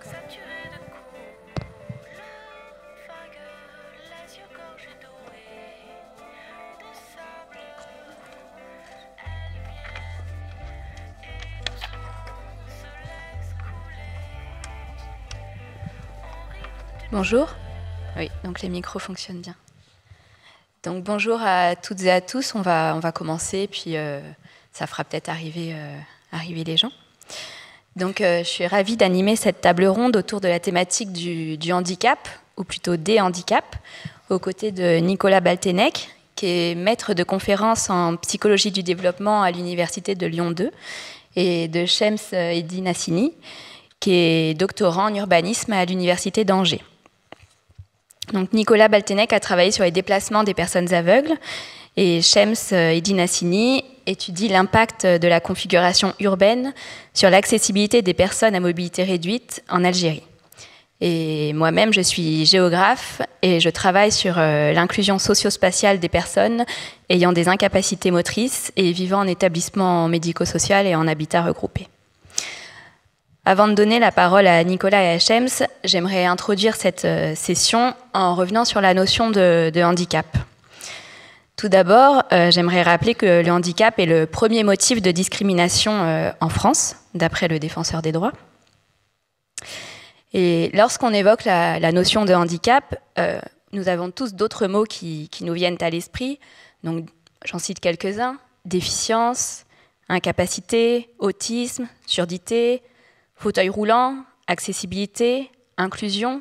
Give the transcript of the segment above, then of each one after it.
D'accord. Bonjour. Oui, donc les micros fonctionnent bien. Donc bonjour à toutes et à tous. On va commencer, puis ça fera peut-être arriver les gens. Donc je suis ravie d'animer cette table ronde autour de la thématique du handicap, ou plutôt des handicaps, aux côtés de Nicolas Baltenec, qui est maître de conférences en psychologie du développement à l'Université de Lyon 2, et de Shems Eddy Nassini, qui est doctorant en urbanisme à l'Université d'Angers. Donc Nicolas Baltenec a travaillé sur les déplacements des personnes aveugles et Shems Eddy Nassini étudie l'impact de la configuration urbaine sur l'accessibilité des personnes à mobilité réduite en Algérie. Et moi-même, je suis géographe et je travaille sur l'inclusion socio-spatiale des personnes ayant des incapacités motrices et vivant en établissement médico-social et en habitat regroupé. Avant de donner la parole à Nicolas et à Shems, j'aimerais introduire cette session en revenant sur la notion de handicap. Tout d'abord, j'aimerais rappeler que le handicap est le premier motif de discrimination en France, d'après le Défenseur des droits. Et lorsqu'on évoque la notion de handicap, nous avons tous d'autres mots qui nous viennent à l'esprit. Donc, j'en cite quelques-uns: déficience, incapacité, autisme, surdité, fauteuil roulant, accessibilité, inclusion,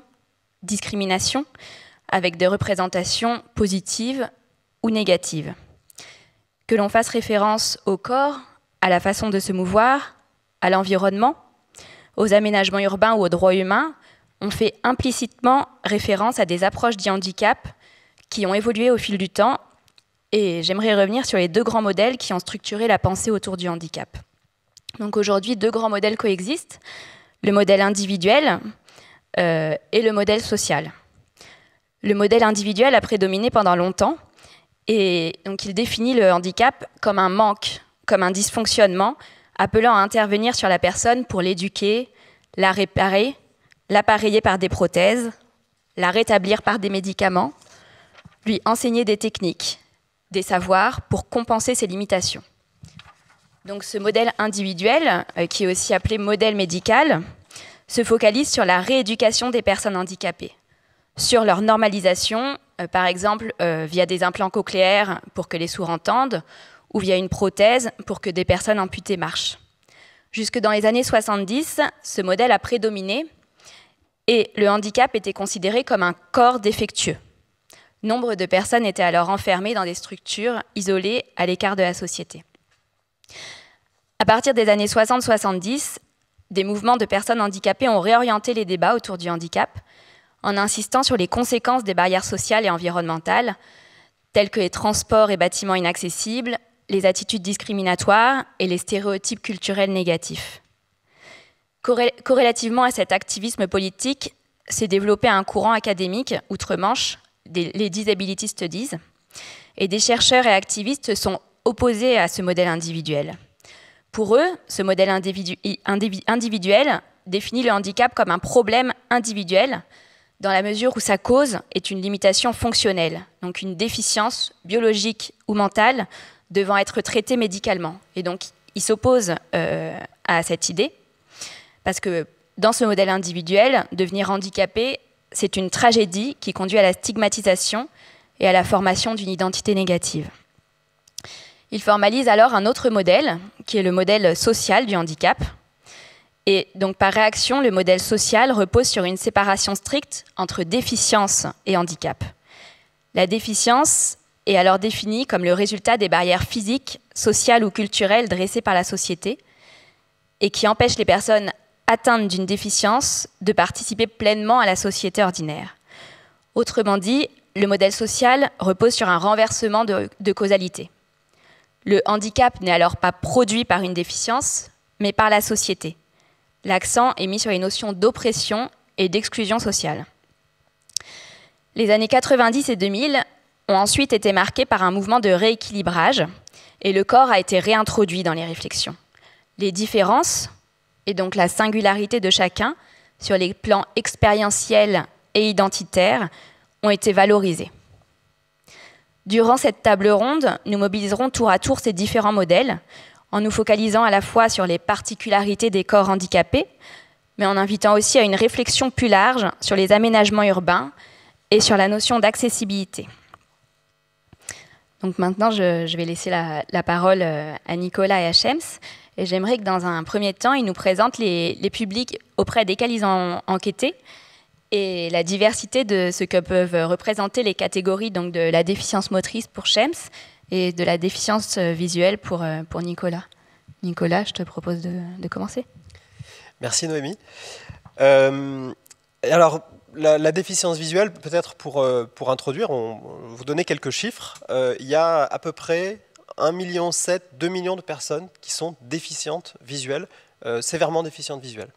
discrimination, avec des représentations positives ou négatives. Que l'on fasse référence au corps, à la façon de se mouvoir, à l'environnement, aux aménagements urbains ou aux droits humains, on fait implicitement référence à des approches du handicap qui ont évolué au fil du temps, et j'aimerais revenir sur les deux grands modèles qui ont structuré la pensée autour du handicap. Donc aujourd'hui, deux grands modèles coexistent, le modèle individuel et le modèle social. Le modèle individuel a prédominé pendant longtemps, et donc il définit le handicap comme un manque, comme un dysfonctionnement, appelant à intervenir sur la personne pour l'éduquer, la réparer, l'appareiller par des prothèses, la rétablir par des médicaments, lui enseigner des techniques, des savoirs pour compenser ses limitations. Donc ce modèle individuel, qui est aussi appelé modèle médical, se focalise sur la rééducation des personnes handicapées, sur leur normalisation, par exemple via des implants cochléaires pour que les sourds entendent, ou via une prothèse pour que des personnes amputées marchent. Jusque dans les années 70, ce modèle a prédominé et le handicap était considéré comme un corps défectueux. Nombre de personnes étaient alors enfermées dans des structures isolées à l'écart de la société. À partir des années 60-70, des mouvements de personnes handicapées ont réorienté les débats autour du handicap en insistant sur les conséquences des barrières sociales et environnementales, telles que les transports et bâtiments inaccessibles, les attitudes discriminatoires et les stéréotypes culturels négatifs. Corrélativement à cet activisme politique, s'est développé un courant académique outre-Manche, les Disability Studies, et des chercheurs et activistes se sont opposés à ce modèle individuel. Pour eux, ce modèle individuel définit le handicap comme un problème individuel dans la mesure où sa cause est une limitation fonctionnelle, donc une déficience biologique ou mentale devant être traitée médicalement. Et donc, ils s'opposent à cette idée parce que dans ce modèle individuel, devenir handicapé, c'est une tragédie qui conduit à la stigmatisation et à la formation d'une identité négative. Il formalise alors un autre modèle, qui est le modèle social du handicap. Et donc, par réaction, le modèle social repose sur une séparation stricte entre déficience et handicap. La déficience est alors définie comme le résultat des barrières physiques, sociales ou culturelles dressées par la société et qui empêchent les personnes atteintes d'une déficience de participer pleinement à la société ordinaire. Autrement dit, le modèle social repose sur un renversement de causalité. Le handicap n'est alors pas produit par une déficience, mais par la société. L'accent est mis sur les notions d'oppression et d'exclusion sociale. Les années 90 et 2000 ont ensuite été marquées par un mouvement de rééquilibrage et le corps a été réintroduit dans les réflexions. Les différences, et donc la singularité de chacun, sur les plans expérientiels et identitaires, ont été valorisés. Durant cette table ronde, nous mobiliserons tour à tour ces différents modèles, en nous focalisant à la fois sur les particularités des corps handicapés, mais en invitant aussi à une réflexion plus large sur les aménagements urbains et sur la notion d'accessibilité. Donc maintenant, je vais laisser la parole à Nicolas et à Shems. Et j'aimerais que dans un premier temps, ils nous présentent les publics auprès desquels ils ont enquêté et la diversité de ce que peuvent représenter les catégories donc de la déficience motrice pour Shems et de la déficience visuelle pour Nicolas. Nicolas, je te propose de commencer. Merci Noémie. Alors, la déficience visuelle, peut-être pour introduire, vous donner quelques chiffres. Il y a à peu près 1,7 million, 2 millions de personnes qui sont déficientes visuelles, sévèrement déficientes visuelles.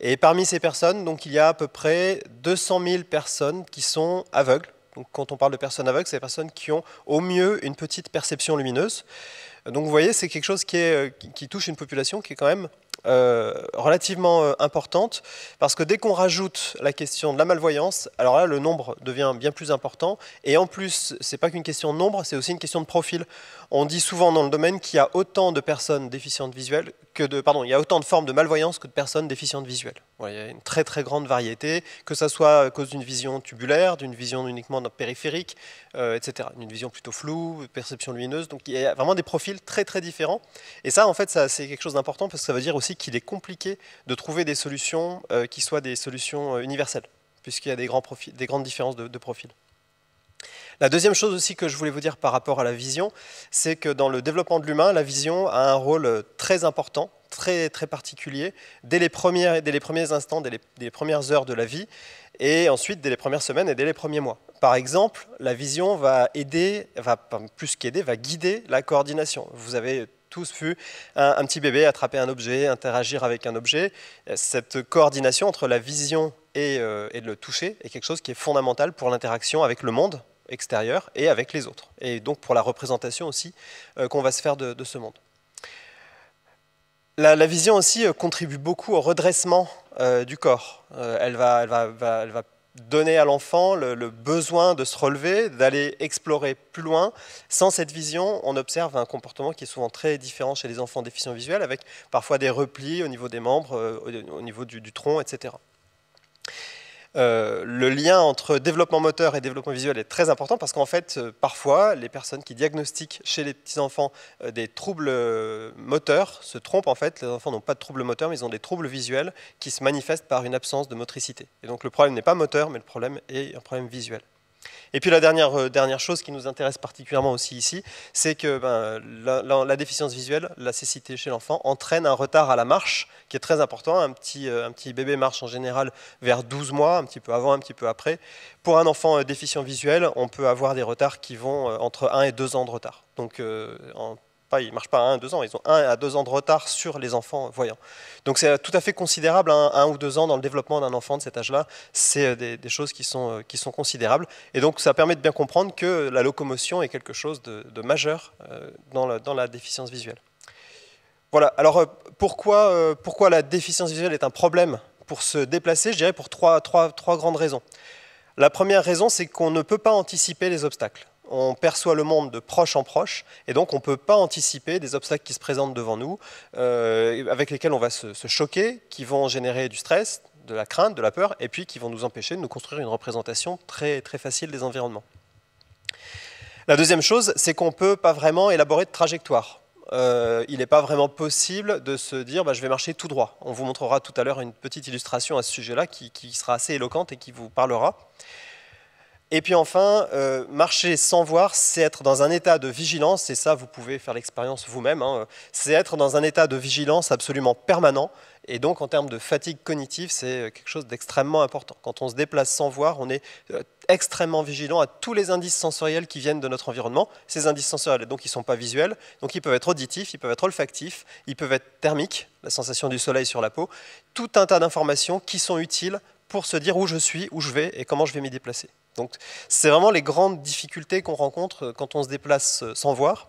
Et parmi ces personnes, donc, il y a à peu près 200 000 personnes qui sont aveugles. Donc, quand on parle de personnes aveugles, c'est des personnes qui ont au mieux une petite perception lumineuse. Donc vous voyez, c'est quelque chose qui touche une population qui est quand même relativement importante, parce que dès qu'on rajoute la question de la malvoyance, alors là le nombre devient bien plus important, et en plus c'est pas qu'une question de nombre, c'est aussi une question de profil. On dit souvent dans le domaine qu'il y a autant de personnes déficientes visuelles il y a autant de formes de malvoyance que de personnes déficientes visuelles. Voilà, il y a une très très grande variété, que ça soit à cause d'une vision tubulaire, d'une vision uniquement périphérique, etc. Une vision plutôt floue, perception lumineuse, donc il y a vraiment des profils très très différents. Et ça en fait c'est quelque chose d'important, parce que ça veut dire aussi qu'il est compliqué de trouver des solutions qui soient des solutions universelles, puisqu'il y a des grandes différences de profil. La deuxième chose aussi que je voulais vous dire par rapport à la vision, c'est que dans le développement de l'humain, la vision a un rôle très important, très, très particulier, dès les premiers instants, dès les premières heures de la vie, et ensuite dès les premières semaines et dès les premiers mois. Par exemple, la vision va guider la coordination. Vous avez tous vu un petit bébé attraper un objet, interagir avec un objet. Cette coordination entre la vision et le toucher est quelque chose qui est fondamental pour l'interaction avec le monde extérieur et avec les autres, et donc pour la représentation aussi qu'on va se faire de ce monde. La vision aussi contribue beaucoup au redressement du corps. Elle va donner à l'enfant le besoin de se relever, d'aller explorer plus loin. Sans cette vision, on observe un comportement qui est souvent très différent chez les enfants déficients visuels, avec parfois des replis au niveau des membres, au niveau du tronc, etc. Le lien entre développement moteur et développement visuel est très important, parce qu'en fait, parfois, les personnes qui diagnostiquent chez les petits-enfants des troubles moteurs se trompent. En fait, les enfants n'ont pas de troubles moteurs, mais ils ont des troubles visuels qui se manifestent par une absence de motricité. Et donc le problème n'est pas moteur, mais le problème est un problème visuel. Et puis la dernière chose qui nous intéresse particulièrement aussi ici, c'est que la déficience visuelle, la cécité chez l'enfant, entraîne un retard à la marche qui est très important. Un petit bébé marche en général vers 12 mois, un petit peu avant, un petit peu après. Pour un enfant déficient visuel, on peut avoir des retards qui vont entre 1 et 2 ans de retard. Donc ils ne marchent pas à 1 à 2 ans, ils ont 1 à 2 ans de retard sur les enfants voyants. Donc c'est tout à fait considérable, 1 ou 2 ans dans le développement d'un enfant de cet âge-là, c'est des choses qui sont considérables. Et donc ça permet de bien comprendre que la locomotion est quelque chose de majeur dans la déficience visuelle. Voilà, alors pourquoi la déficience visuelle est un problème pour se déplacer? Je dirais pour trois grandes raisons. La première raison, c'est qu'on ne peut pas anticiper les obstacles. On perçoit le monde de proche en proche, et donc on ne peut pas anticiper des obstacles qui se présentent devant nous, avec lesquels on va se choquer, qui vont générer du stress, de la crainte, de la peur, et puis qui vont nous empêcher de nous construire une représentation très, très facile des environnements. La deuxième chose, c'est qu'on ne peut pas vraiment élaborer de trajectoire. Il n'est pas vraiment possible de se dire je vais marcher tout droit. On vous montrera tout à l'heure une petite illustration à ce sujet-là qui sera assez éloquente et qui vous parlera. Et puis enfin, marcher sans voir, c'est être dans un état de vigilance, et ça vous pouvez faire l'expérience vous-même, c'est être dans un état de vigilance absolument permanent, et donc en termes de fatigue cognitive, c'est quelque chose d'extrêmement important. Quand on se déplace sans voir, on est extrêmement vigilant à tous les indices sensoriels qui viennent de notre environnement. Ces indices sensoriels, donc, ils ne sont pas visuels, donc ils peuvent être auditifs, ils peuvent être olfactifs, ils peuvent être thermiques, la sensation du soleil sur la peau, tout un tas d'informations qui sont utiles pour se dire où je suis, où je vais et comment je vais m'y déplacer. Donc, c'est vraiment les grandes difficultés qu'on rencontre quand on se déplace sans voir.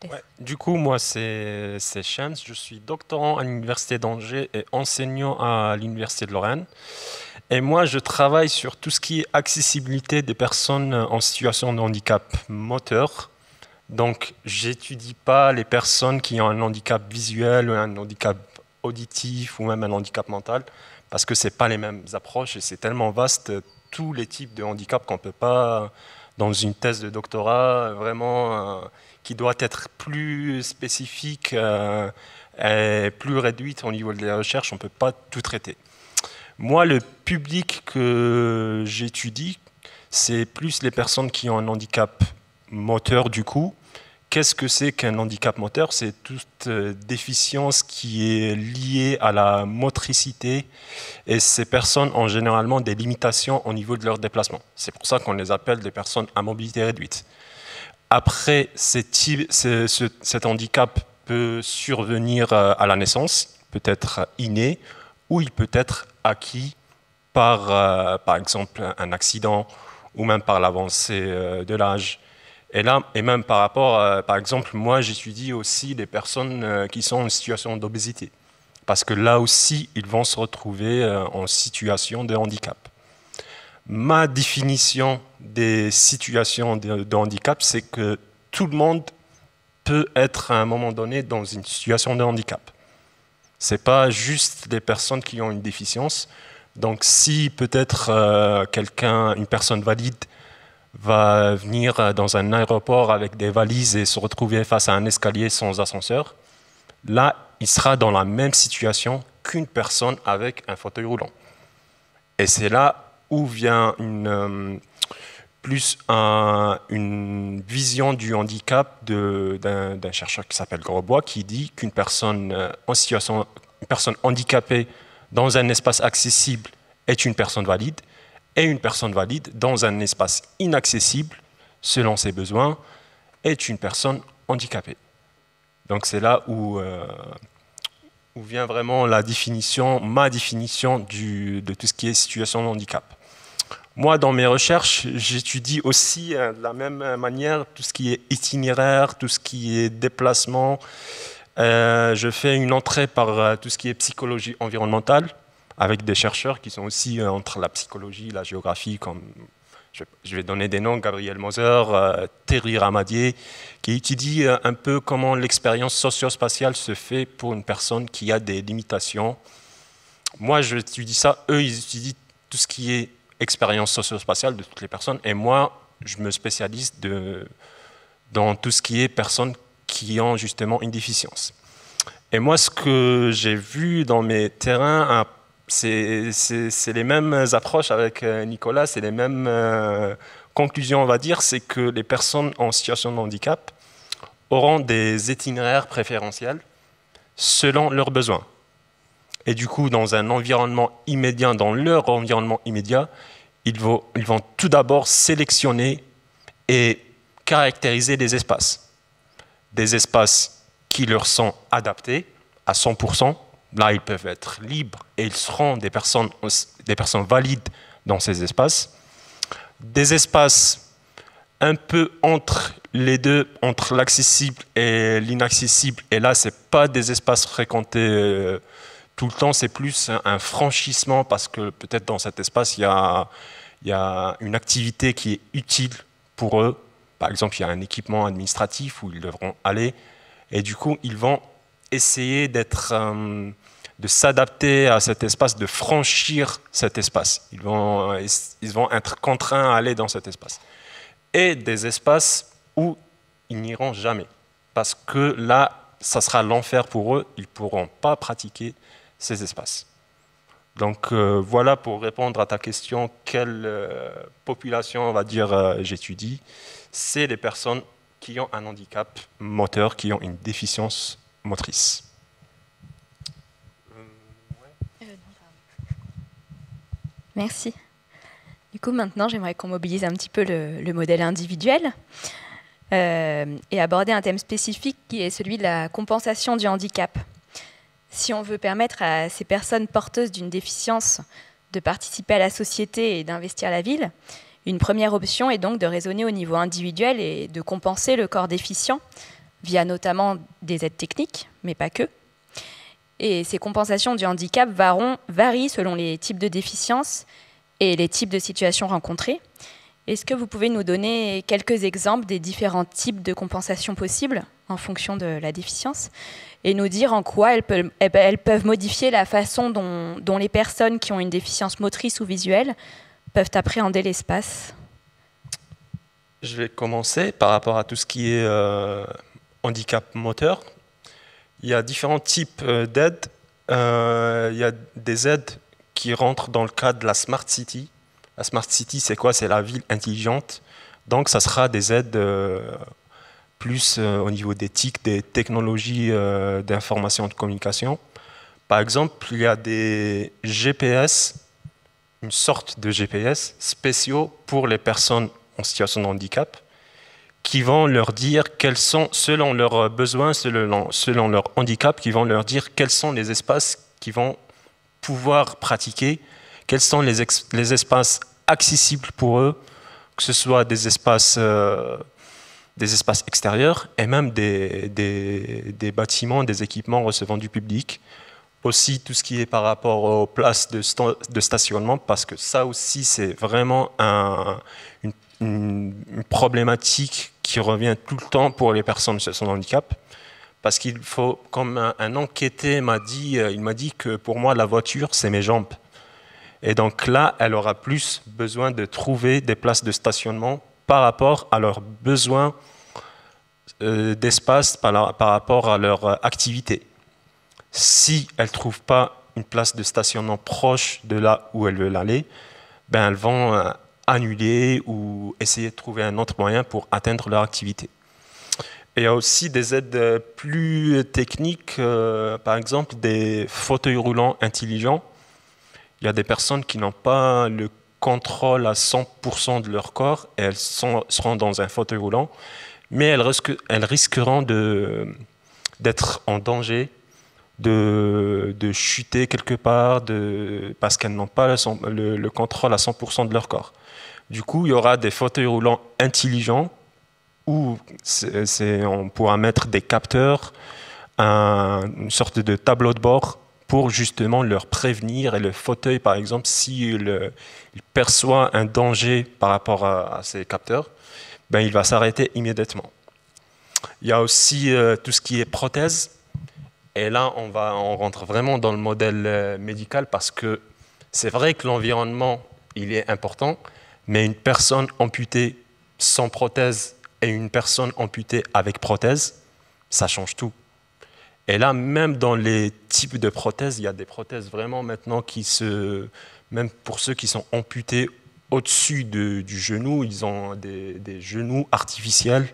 Ouais. Du coup, moi, c'est Shams. Je suis doctorant à l'Université d'Angers et enseignant à l'Université de Lorraine. Et moi, je travaille sur tout ce qui est accessibilité des personnes en situation de handicap moteur. Donc, j'étudie pas les personnes qui ont un handicap visuel, ou un handicap auditif ou même un handicap mental, parce que c'est pas les mêmes approches et c'est tellement vaste tous les types de handicap qu'on peut pas, dans une thèse de doctorat, vraiment, qui doit être plus spécifique et plus réduite au niveau de la recherche, on peut pas tout traiter. Moi, le public que j'étudie, c'est plus les personnes qui ont un handicap moteur du coup. Qu'est-ce que c'est qu'un handicap moteur? C'est toute déficience qui est liée à la motricité et ces personnes ont généralement des limitations au niveau de leur déplacement. C'est pour ça qu'on les appelle des personnes à mobilité réduite. Après, cet handicap peut survenir à la naissance, peut être inné ou il peut être acquis par exemple un accident ou même par l'avancée de l'âge. Et même par rapport, par exemple, moi j'étudie aussi les personnes qui sont en situation d'obésité. Parce que là aussi, ils vont se retrouver en situation de handicap. Ma définition des situations de handicap, c'est que tout le monde peut être à un moment donné dans une situation de handicap. Ce n'est pas juste des personnes qui ont une déficience. Donc si peut-être une personne valide, va venir dans un aéroport avec des valises et se retrouver face à un escalier sans ascenseur, là, il sera dans la même situation qu'une personne avec un fauteuil roulant. Et c'est là où vient une vision du handicap d'un chercheur qui s'appelle Grosbois, qui dit qu'une personne une personne handicapée dans un espace accessible est une personne valide, et une personne valide dans un espace inaccessible, selon ses besoins, est une personne handicapée. Donc c'est là où vient vraiment ma définition de tout ce qui est situation de handicap. Moi, dans mes recherches, j'étudie aussi de la même manière tout ce qui est itinéraire, tout ce qui est déplacement. Je fais une entrée par tout ce qui est psychologie environnementale, avec des chercheurs qui sont aussi entre la psychologie et la géographie, comme je vais donner des noms, Gabriel Moser, Terry Ramadier, qui étudie un peu comment l'expérience socio-spatiale se fait pour une personne qui a des limitations. Moi, j'étudie ça, eux, ils étudient tout ce qui est expérience socio-spatiale de toutes les personnes, et moi, je me spécialise dans tout ce qui est personnes qui ont justement une déficience. Et moi, ce que j'ai vu dans mes terrains, c'est les mêmes approches avec Nicolas, c'est les mêmes conclusions, on va dire, c'est que les personnes en situation de handicap auront des itinéraires préférentiels selon leurs besoins. Et du coup, dans un environnement immédiat, dans leur environnement immédiat, ils vont tout d'abord sélectionner et caractériser des espaces. Des espaces qui leur sont adaptés à 100%. Là, ils peuvent être libres et ils seront des personnes valides dans ces espaces. Des espaces un peu entre les deux, entre l'accessible et l'inaccessible. Et là, ce n'est pas des espaces fréquentés tout le temps, c'est plus un franchissement parce que peut-être dans cet espace, il y a une activité qui est utile pour eux. Par exemple, il y a un équipement administratif où ils devront aller. Et du coup, ils vont essayer de s'adapter à cet espace, de franchir cet espace. Ils vont être contraints à aller dans cet espace. Et des espaces où ils n'iront jamais. Parce que là, ça sera l'enfer pour eux. Ils ne pourront pas pratiquer ces espaces. Donc voilà pour répondre à ta question, quelle population, on va dire, j'étudie. C'est les personnes qui ont un handicap moteur, qui ont une déficience motrice. Merci. Du coup, maintenant, j'aimerais qu'on mobilise un petit peu le modèle individuel et aborder un thème spécifique qui est celui de la compensation du handicap. Si on veut permettre à ces personnes porteuses d'une déficience de participer à la société et d'investir la ville, une première option est donc de raisonner au niveau individuel et de compenser le corps déficient via notamment des aides techniques, mais pas que. Et ces compensations du handicap varient selon les types de déficiences et les types de situations rencontrées. Est-ce que vous pouvez nous donner quelques exemples des différents types de compensations possibles en fonction de la déficience et nous dire en quoi elles peuvent modifier la façon dont les personnes qui ont une déficience motrice ou visuelle peuvent appréhender l'espace? Je vais commencer par rapport à tout ce qui est handicap moteur. Il y a différents types d'aides. Il y a des aides qui rentrent dans le cadre de la Smart City. La Smart City, c'est quoi? C'est la ville intelligente. Donc, ça sera des aides plus au niveau des TIC, des technologies d'information et de communication. Par exemple, il y a des GPS, une sorte de GPS spéciaux pour les personnes en situation de handicap, qui vont leur dire quels sont, selon leurs besoins, selon leur handicap, qui vont leur dire quels sont les espaces qu'ils vont pouvoir pratiquer, quels sont les espaces accessibles pour eux, que ce soit des espaces extérieurs et même des bâtiments, des équipements recevant du public. Aussi tout ce qui est par rapport aux places de stationnement, parce que ça aussi c'est vraiment une problématique qui revient tout le temps pour les personnes en situation de handicap. Parce qu'il faut, comme un enquêté il m'a dit que pour moi la voiture c'est mes jambes. Et donc là, elle aura plus besoin de trouver des places de stationnement par rapport à leurs besoins d'espace, par rapport à leur activité. Si elles ne trouvent pas une place de stationnement proche de là où elles veulent aller, ben elles vont annuler ou essayer de trouver un autre moyen pour atteindre leur activité. Et il y a aussi des aides plus techniques, par exemple des fauteuils roulants intelligents. Il y a des personnes qui n'ont pas le contrôle à 100% de leur corps et elles seront dans un fauteuil roulant, mais elles risqueront d'être en danger, de chuter quelque part, parce qu'elles n'ont pas le contrôle à 100% de leur corps. Du coup, il y aura des fauteuils roulants intelligents où on pourra mettre des capteurs, une sorte de tableau de bord pour justement leur prévenir. Et le fauteuil, par exemple, s'il perçoit un danger par rapport à ces capteurs, ben, il va s'arrêter immédiatement. Il y a aussi tout ce qui est prothèse. Et là, on rentre vraiment dans le modèle médical parce que c'est vrai que l'environnement, il est important, mais une personne amputée sans prothèse et une personne amputée avec prothèse, ça change tout. Et là, même dans les types de prothèses, il y a des prothèses vraiment maintenant même pour ceux qui sont amputés au-dessus du genou, ils ont des genoux artificiels.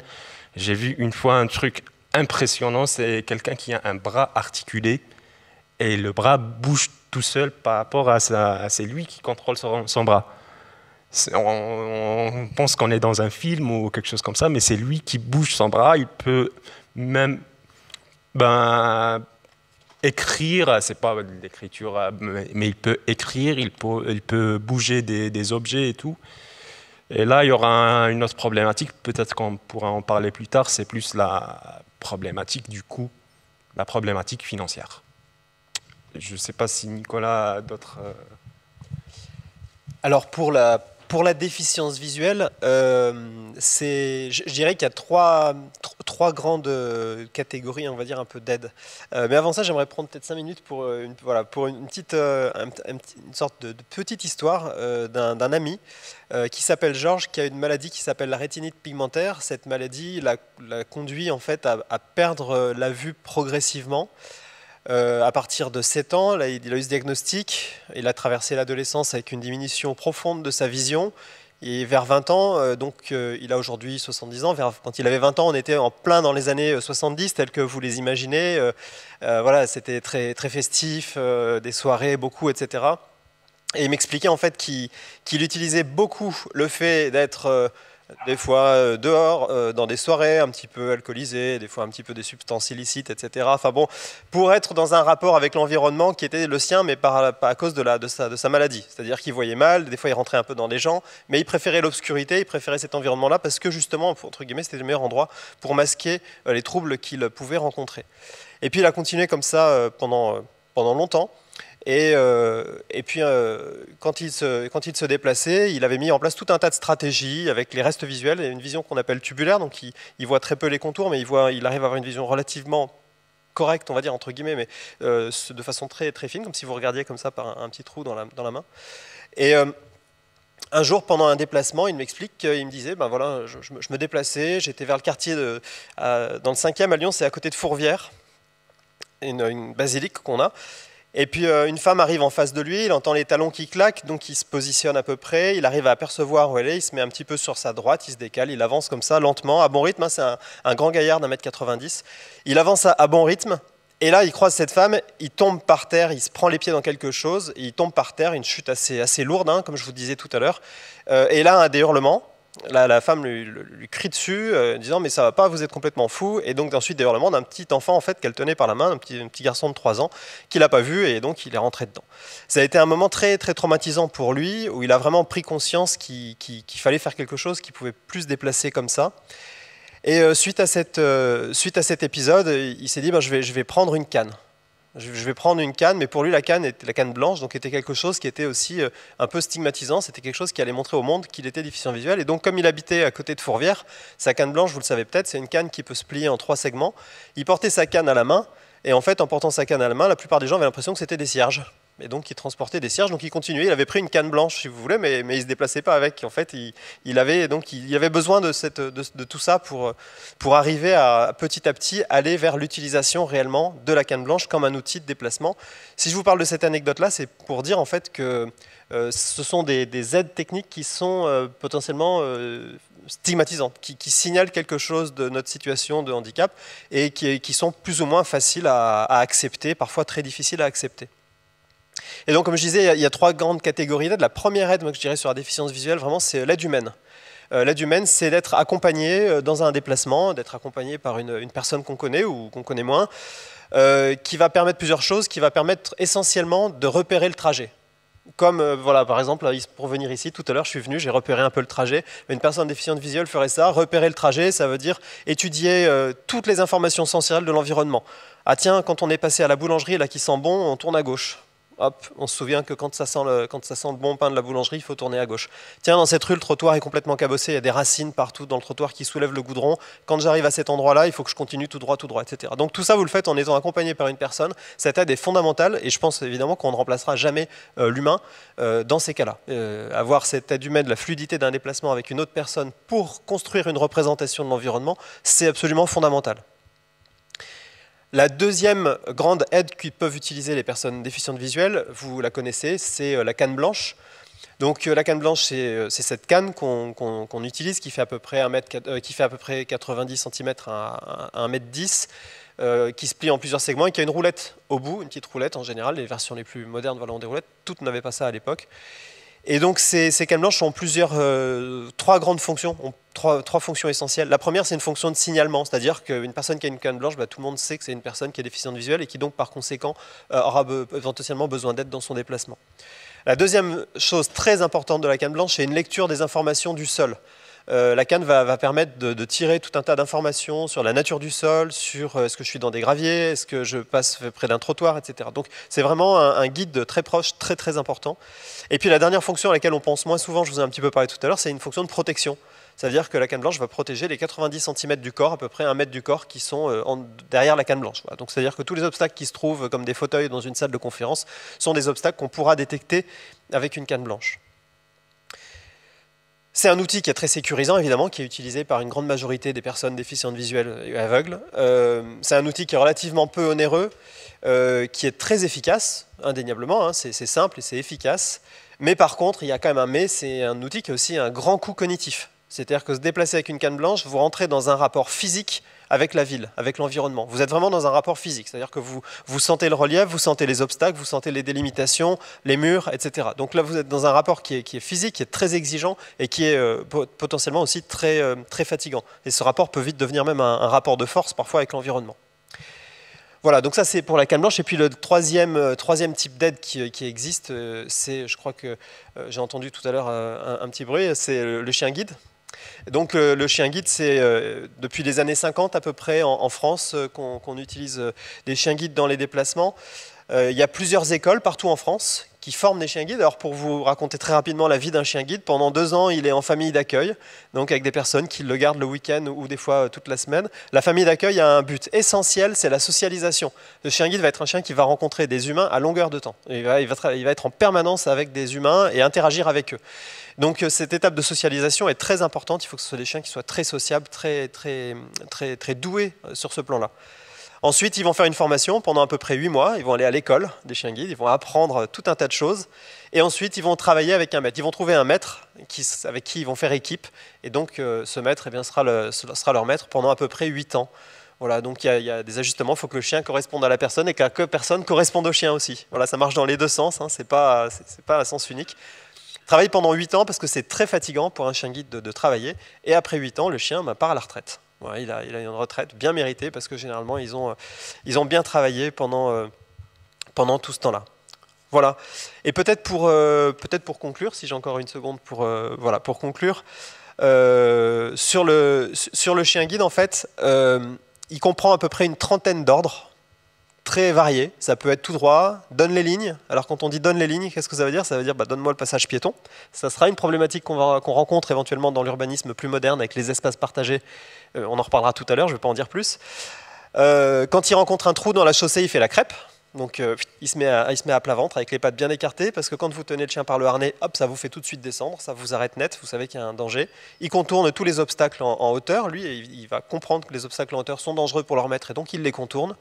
J'ai vu une fois un truc impressionnant, c'est quelqu'un qui a un bras articulé et le bras bouge tout seul par rapport à c'est lui qui contrôle son bras. On pense qu'on est dans un film ou quelque chose comme ça, mais c'est lui qui bouge son bras. Il peut même écrire, c'est pas l'écriture, mais il peut écrire, il peut bouger des objets et tout. Et là, il y aura une autre problématique, peut-être qu'on pourra en parler plus tard, c'est plus la problématique du coût, la problématique financière. Je ne sais pas si Nicolas a d'autres... Alors pour la déficience visuelle, je dirais qu'il y a trois grandes catégories, on va dire, un peu d'aide. Mais avant ça, j'aimerais prendre peut-être 5 minutes pour une sorte de petite histoire d'un ami qui s'appelle Georges, qui a une maladie qui s'appelle la rétinite pigmentaire. Cette maladie l'a conduit en fait à perdre la vue progressivement. À partir de 7 ans, là, il a eu ce diagnostic, il a traversé l'adolescence avec une diminution profonde de sa vision, et vers 20 ans, il a aujourd'hui 70 ans, quand il avait 20 ans, on était en plein dans les années 70, telles que vous les imaginez, voilà, c'était très, très festif, des soirées, beaucoup, etc. Et il m'expliquait en fait qu'il utilisait beaucoup le fait d'être des fois dehors, dans des soirées un petit peu alcoolisées, des fois un petit peu des substances illicites, etc. Enfin bon, pour être dans un rapport avec l'environnement qui était le sien, mais à cause de sa maladie. C'est-à-dire qu'il voyait mal, des fois il rentrait un peu dans les gens, mais il préférait l'obscurité, il préférait cet environnement-là parce que justement, entre guillemets, c'était le meilleur endroit pour masquer les troubles qu'il pouvait rencontrer. Et puis il a continué comme ça pendant longtemps. Et puis, quand il se déplaçait, il avait mis en place tout un tas de stratégies avec les restes visuels et une vision qu'on appelle tubulaire. Donc, il voit très peu les contours, mais il arrive à avoir une vision relativement correcte, on va dire, entre guillemets, mais de façon très, très fine, comme si vous regardiez comme ça par un petit trou dans la main. Et un jour, pendant un déplacement, il m'explique qu'il me disait, ben voilà, je me déplaçais, j'étais vers le quartier, dans le 5e à Lyon, c'est à côté de Fourvière, une basilique qu'on a. Et puis une femme arrive en face de lui, il entend les talons qui claquent, donc il se positionne à peu près, il arrive à apercevoir où elle est, il se met un petit peu sur sa droite, il se décale, il avance comme ça, lentement, à bon rythme, hein, c'est un grand gaillard d'1m90. Il avance à bon rythme, et là il croise cette femme, il tombe par terre, il se prend les pieds dans quelque chose, et il tombe par terre, une chute assez lourde, hein, comme je vous disais tout à l'heure, et là des hurlements. La femme lui crie dessus, disant mais ça va pas, vous êtes complètement fou. Et donc ensuite des hurlements d'un petit enfant en fait qu'elle tenait par la main, un petit garçon de 3 ans qu'il n'a pas vu et donc il est rentré dedans. Ça a été un moment très très traumatisant pour lui où il a vraiment pris conscience qu'il fallait faire quelque chose, qu'il pouvait plus se déplacer comme ça. Et suite à cet épisode, il s'est dit je vais prendre une canne. Je vais prendre une canne, mais pour lui la canne blanche, donc était quelque chose qui était aussi un peu stigmatisant, c'était quelque chose qui allait montrer au monde qu'il était déficient visuel, et donc comme il habitait à côté de Fourvière, sa canne blanche, vous le savez peut-être, c'est une canne qui peut se plier en 3 segments, il portait sa canne à la main, et en fait en portant sa canne à la main, la plupart des gens avaient l'impression que c'était des cierges, et donc il transportait des cierges, donc il continuait, il avait pris une canne blanche si vous voulez, mais il ne se déplaçait pas avec, en fait il avait besoin de tout ça pour arriver à petit aller vers l'utilisation réellement de la canne blanche comme un outil de déplacement. Si je vous parle de cette anecdote-là, c'est pour dire en fait que ce sont des aides techniques qui sont potentiellement stigmatisantes, qui signalent quelque chose de notre situation de handicap et qui sont plus ou moins faciles à accepter, parfois très difficiles à accepter. Et donc, comme je disais, il y a 3 grandes catégories d'aides. La première aide, moi, que je dirais sur la déficience visuelle, vraiment, c'est l'aide humaine. L'aide humaine, c'est d'être accompagné dans un déplacement, d'être accompagné par une personne qu'on connaît ou qu'on connaît moins, qui va permettre plusieurs choses, qui va permettre essentiellement de repérer le trajet. Comme, voilà, par exemple, pour venir ici, tout à l'heure, je suis venu, j'ai repéré un peu le trajet. Une personne déficiente visuelle ferait ça. Repérer le trajet, ça veut dire étudier toutes les informations sensorielles de l'environnement. Ah tiens, quand on est passé à la boulangerie, là qui sent bon, on tourne à gauche. Hop, on se souvient que quand ça sent le bon pain de la boulangerie, il faut tourner à gauche. Tiens, dans cette rue, le trottoir est complètement cabossé, il y a des racines partout dans le trottoir qui soulèvent le goudron. Quand j'arrive à cet endroit-là, il faut que je continue tout droit, etc. Donc tout ça, vous le faites en étant accompagné par une personne. Cette aide est fondamentale et je pense évidemment qu'on ne remplacera jamais l'humain dans ces cas-là. Avoir cette aide humaine, la fluidité d'un déplacement avec une autre personne pour construire une représentation de l'environnement, c'est absolument fondamental. La deuxième grande aide que peuvent utiliser les personnes déficientes visuelles, vous la connaissez, c'est la canne blanche. Donc la canne blanche, c'est cette canne qu'on utilise qui fait à peu près 90 cm à 1,10 m, qui se plie en plusieurs segments et qui a une roulette au bout, une petite roulette en général. Les versions les plus modernes ont des roulettes, toutes n'avaient pas ça à l'époque. Et donc ces cannes blanches ont 3 grandes fonctions, ont trois fonctions essentielles. La première, c'est une fonction de signalement, c'est-à-dire qu'une personne qui a une canne blanche, tout le monde sait que c'est une personne qui est déficiente visuelle et qui donc par conséquent aura potentiellement besoin d'aide dans son déplacement. La deuxième chose très importante de la canne blanche, c'est une lecture des informations du sol. La canne va permettre de tirer tout un tas d'informations sur la nature du sol, sur est-ce que je suis dans des graviers, est-ce que je passe près d'un trottoir, etc. Donc c'est vraiment un guide très proche, très très important. Et puis la dernière fonction à laquelle on pense moins souvent, je vous ai un petit peu parlé tout à l'heure, c'est une fonction de protection. Ça veut dire que la canne blanche va protéger les 90 cm du corps, à peu près 1 mètre du corps, qui sont derrière la canne blanche. Voilà. Donc c'est-à-dire que tous les obstacles qui se trouvent comme des fauteuils dans une salle de conférence sont des obstacles qu'on pourra détecter avec une canne blanche. C'est un outil qui est très sécurisant, évidemment, qui est utilisé par une grande majorité des personnes déficientes visuelles et aveugles. C'est un outil qui est relativement peu onéreux, qui est très efficace, indéniablement, hein, c'est simple et c'est efficace. Mais par contre, il y a quand même un mais, c'est un outil qui a aussi un grand coût cognitif. C'est-à-dire que se déplacer avec une canne blanche, vous rentrez dans un rapport physique avec la ville, avec l'environnement. Vous êtes vraiment dans un rapport physique, c'est-à-dire que vous sentez le relief, vous sentez les obstacles, vous sentez les délimitations, les murs, etc. Donc là, vous êtes dans un rapport qui est physique, qui est très exigeant et qui est potentiellement aussi très fatigant. Et ce rapport peut vite devenir même un rapport de force, parfois, avec l'environnement. Voilà, donc ça c'est pour la canne blanche. Et puis le troisième type d'aide qui existe, c'est, je crois que j'ai entendu tout à l'heure un petit bruit, c'est le chien guide. Donc le chien guide, c'est depuis les années 50 à peu près en France qu'on utilise des chiens guides dans les déplacements. Il y a plusieurs écoles partout en France qui forment des chiens guides. Alors pour vous raconter très rapidement la vie d'un chien guide, pendant 2 ans il est en famille d'accueil, donc avec des personnes qui le gardent le week-end ou des fois toute la semaine. La famille d'accueil a un but essentiel, c'est la socialisation. Le chien guide va être un chien qui va rencontrer des humains à longueur de temps. Il va être en permanence avec des humains et interagir avec eux. Donc cette étape de socialisation est très importante. Il faut que ce soit des chiens qui soient très sociables, très doués sur ce plan-là. Ensuite, ils vont faire une formation pendant à peu près 8 mois. Ils vont aller à l'école des chiens guides, ils vont apprendre tout un tas de choses. Et ensuite, ils vont travailler avec un maître. Ils vont trouver un maître avec qui ils vont faire équipe. Et donc, ce maître eh bien, sera leur maître pendant à peu près 8 ans. Voilà, donc il y a des ajustements. Il faut que le chien corresponde à la personne et que la personne corresponde au chien aussi. Voilà, ça marche dans les deux sens. Hein, c'est pas un sens unique. Travaille pendant 8 ans parce que c'est très fatigant pour un chien guide de travailler. Et après 8 ans, le chien part à la retraite. Ouais, il a une retraite bien méritée parce que généralement ils ont bien travaillé pendant tout ce temps-là. Voilà. Et peut-être pour conclure, si j'ai encore une seconde pour conclure, sur le chien guide en fait, il comprend à peu près une 30aine d'ordres très variés. Ça peut être tout droit, donne les lignes. Alors quand on dit donne les lignes, qu'est-ce que ça veut dire? Ça veut dire donne-moi le passage piéton. Ça sera une problématique qu'on rencontre éventuellement dans l'urbanisme plus moderne avec les espaces partagés. On en reparlera tout à l'heure, je ne vais pas en dire plus. Quand il rencontre un trou dans la chaussée, il fait la crêpe. Donc il se met à plat ventre avec les pattes bien écartées parce que quand vous tenez le chien par le harnais, hop, ça vous fait tout de suite descendre, ça vous arrête net, vous savez qu'il y a un danger. Il contourne tous les obstacles en hauteur. Lui, il va comprendre que les obstacles en hauteur sont dangereux pour leur maître et donc il les contourne.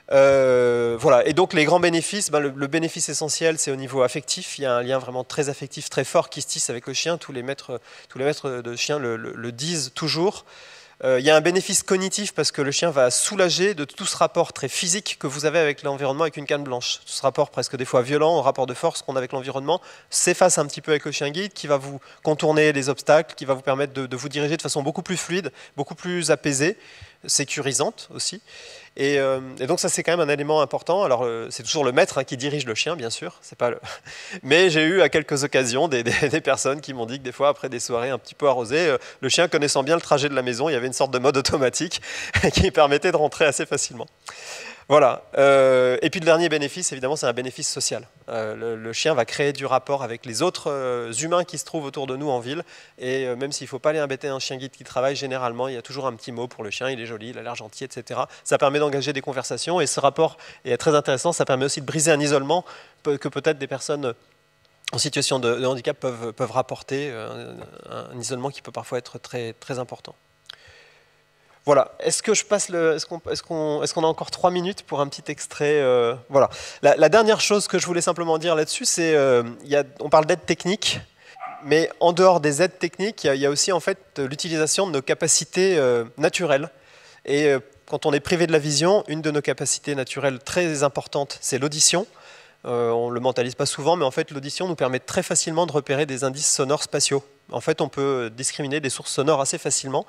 Voilà. Et donc les grands bénéfices, le bénéfice essentiel c'est au niveau affectif. Il y a un lien vraiment très affectif, très fort qui se tisse avec le chien. Tous les maîtres de chien le disent toujours. Il y a un bénéfice cognitif parce que le chien va soulager de tout ce rapport très physique que vous avez avec l'environnement avec une canne blanche. Tout ce rapport presque des fois violent, au rapport de force qu'on a avec l'environnement, s'efface un petit peu avec le chien guide qui va vous contourner les obstacles, qui va vous permettre de vous diriger de façon beaucoup plus fluide, beaucoup plus apaisée, sécurisante aussi. Et donc ça c'est quand même un élément important. Alors c'est toujours le maître qui dirige le chien bien sûr, c'est pas mais j'ai eu à quelques occasions des personnes qui m'ont dit que des fois après des soirées un petit peu arrosées, le chien connaissant bien le trajet de la maison, il y avait une sorte de mode automatique qui permettait de rentrer assez facilement. Voilà. Et puis le dernier bénéfice, évidemment, c'est un bénéfice social. Le chien va créer du rapport avec les autres humains qui se trouvent autour de nous en ville. Et même s'il ne faut pas aller embêter un chien guide qui travaille, généralement, il y a toujours un petit mot pour le chien. Il est joli, il a l'air gentil, etc. Ça permet d'engager des conversations. Et ce rapport est très intéressant. Ça permet aussi de briser un isolement que peut-être des personnes en situation de handicap peuvent rapporter. Un isolement qui peut parfois être très, très important. Voilà. Est-ce qu'on a encore 3 minutes pour un petit extrait voilà. La dernière chose que je voulais simplement dire là-dessus, c'est on parle d'aide technique, mais en dehors des aides techniques, il y a aussi en fait l'utilisation de nos capacités naturelles. Et quand on est privé de la vision, une de nos capacités naturelles très importantes, c'est l'audition. On ne le mentalise pas souvent, mais en fait l'audition nous permet très facilement de repérer des indices sonores spatiaux. En fait, on peut discriminer des sources sonores assez facilement.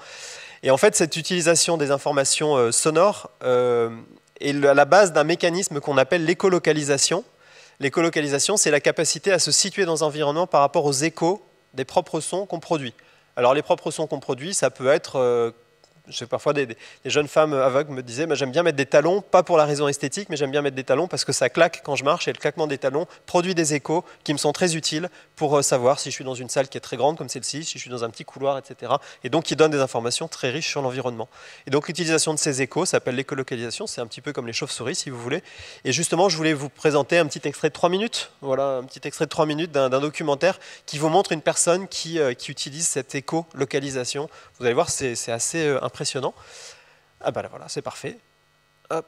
Et en fait, cette utilisation des informations sonores est à la base d'un mécanisme qu'on appelle l'écolocalisation. L'écolocalisation, c'est la capacité à se situer dans un environnement par rapport aux échos des propres sons qu'on produit. Alors les propres sons qu'on produit, ça peut être... je sais parfois des jeunes femmes aveugles me disaient j'aime bien mettre des talons, pas pour la raison esthétique, mais j'aime bien mettre des talons parce que ça claque quand je marche et le claquement des talons produit des échos qui me sont très utiles pour savoir si je suis dans une salle qui est très grande comme celle-ci, si je suis dans un petit couloir, etc. Et donc qui donne des informations très riches sur l'environnement. Et donc l'utilisation de ces échos s'appelle l'écolocalisation, c'est un petit peu comme les chauves-souris si vous voulez. Et justement, je voulais vous présenter un petit extrait de 3 minutes, voilà, un petit extrait de 3 minutes d'un documentaire qui vous montre une personne qui utilise cette écolocalisation. Vous allez voir, c'est assez impressionnant. Ah ben là, voilà, c'est parfait. Hop.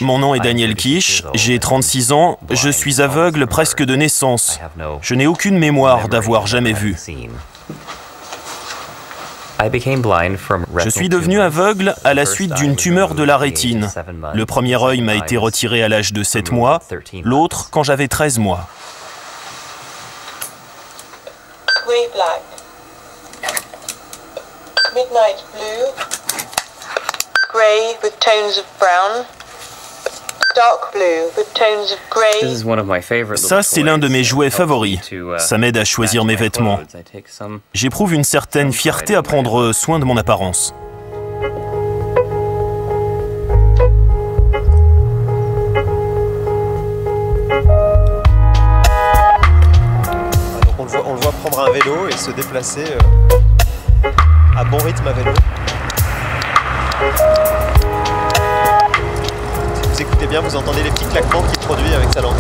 Mon nom est Daniel Kish, j'ai 36 ans, je suis aveugle presque de naissance. Je n'ai aucune mémoire d'avoir jamais vu. Je suis devenu aveugle à la suite d'une tumeur de la rétine. Le premier œil m'a été retiré à l'âge de 7 mois, l'autre quand j'avais 13 mois. Grey black, midnight blue, grey with tones of brown, dark blue with tones of grey. Ça, c'est l'un de mes jouets favoris. Ça m'aide à choisir mes vêtements. J'éprouve une certaine fierté à prendre soin de mon apparence. On le voit prendre un vélo et se déplacer à bon rythme à vélo. Si vous écoutez bien, vous entendez les petits claquements qu'il produit avec sa langue.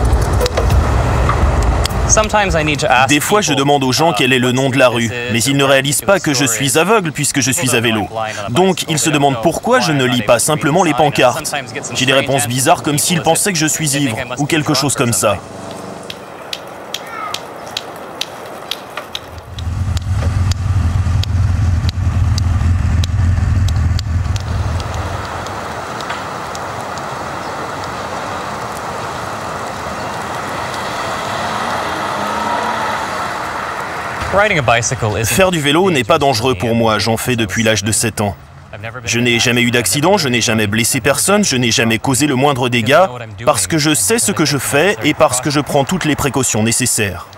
Des fois, je demande aux gens quel est le nom de la rue, mais ils ne réalisent pas que je suis aveugle puisque je suis à vélo. Donc, ils se demandent pourquoi je ne lis pas simplement les pancartes. J'ai des réponses bizarres comme s'ils pensaient que je suis ivre ou quelque chose comme ça. Faire du vélo n'est pas dangereux pour moi, j'en fais depuis l'âge de 7 ans. Je n'ai jamais eu d'accident, je n'ai jamais blessé personne, je n'ai jamais causé le moindre dégât, parce que je sais ce que je fais et parce que je prends toutes les précautions nécessaires.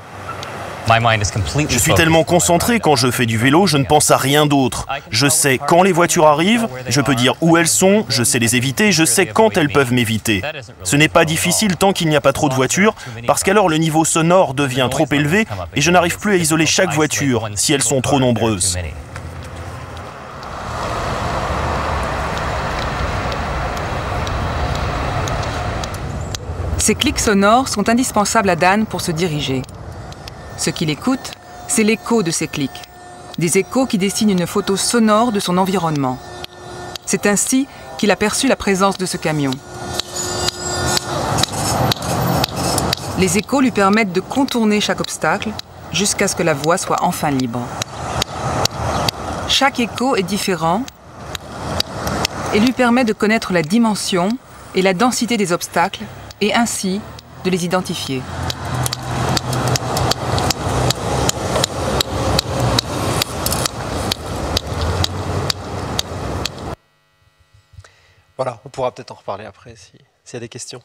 Je suis tellement concentré quand je fais du vélo, je ne pense à rien d'autre. Je sais quand les voitures arrivent, je peux dire où elles sont, je sais les éviter, je sais quand elles peuvent m'éviter. Ce n'est pas difficile tant qu'il n'y a pas trop de voitures, parce qu'alors le niveau sonore devient trop élevé et je n'arrive plus à isoler chaque voiture si elles sont trop nombreuses. Ces clics sonores sont indispensables à Dan pour se diriger. Ce qu'il écoute, c'est l'écho de ces clics. Des échos qui dessinent une photo sonore de son environnement. C'est ainsi qu'il a perçu la présence de ce camion. Les échos lui permettent de contourner chaque obstacle jusqu'à ce que la voie soit enfin libre. Chaque écho est différent et lui permet de connaître la dimension et la densité des obstacles et ainsi de les identifier. Voilà, on pourra peut-être en reparler après s'il y a des questions.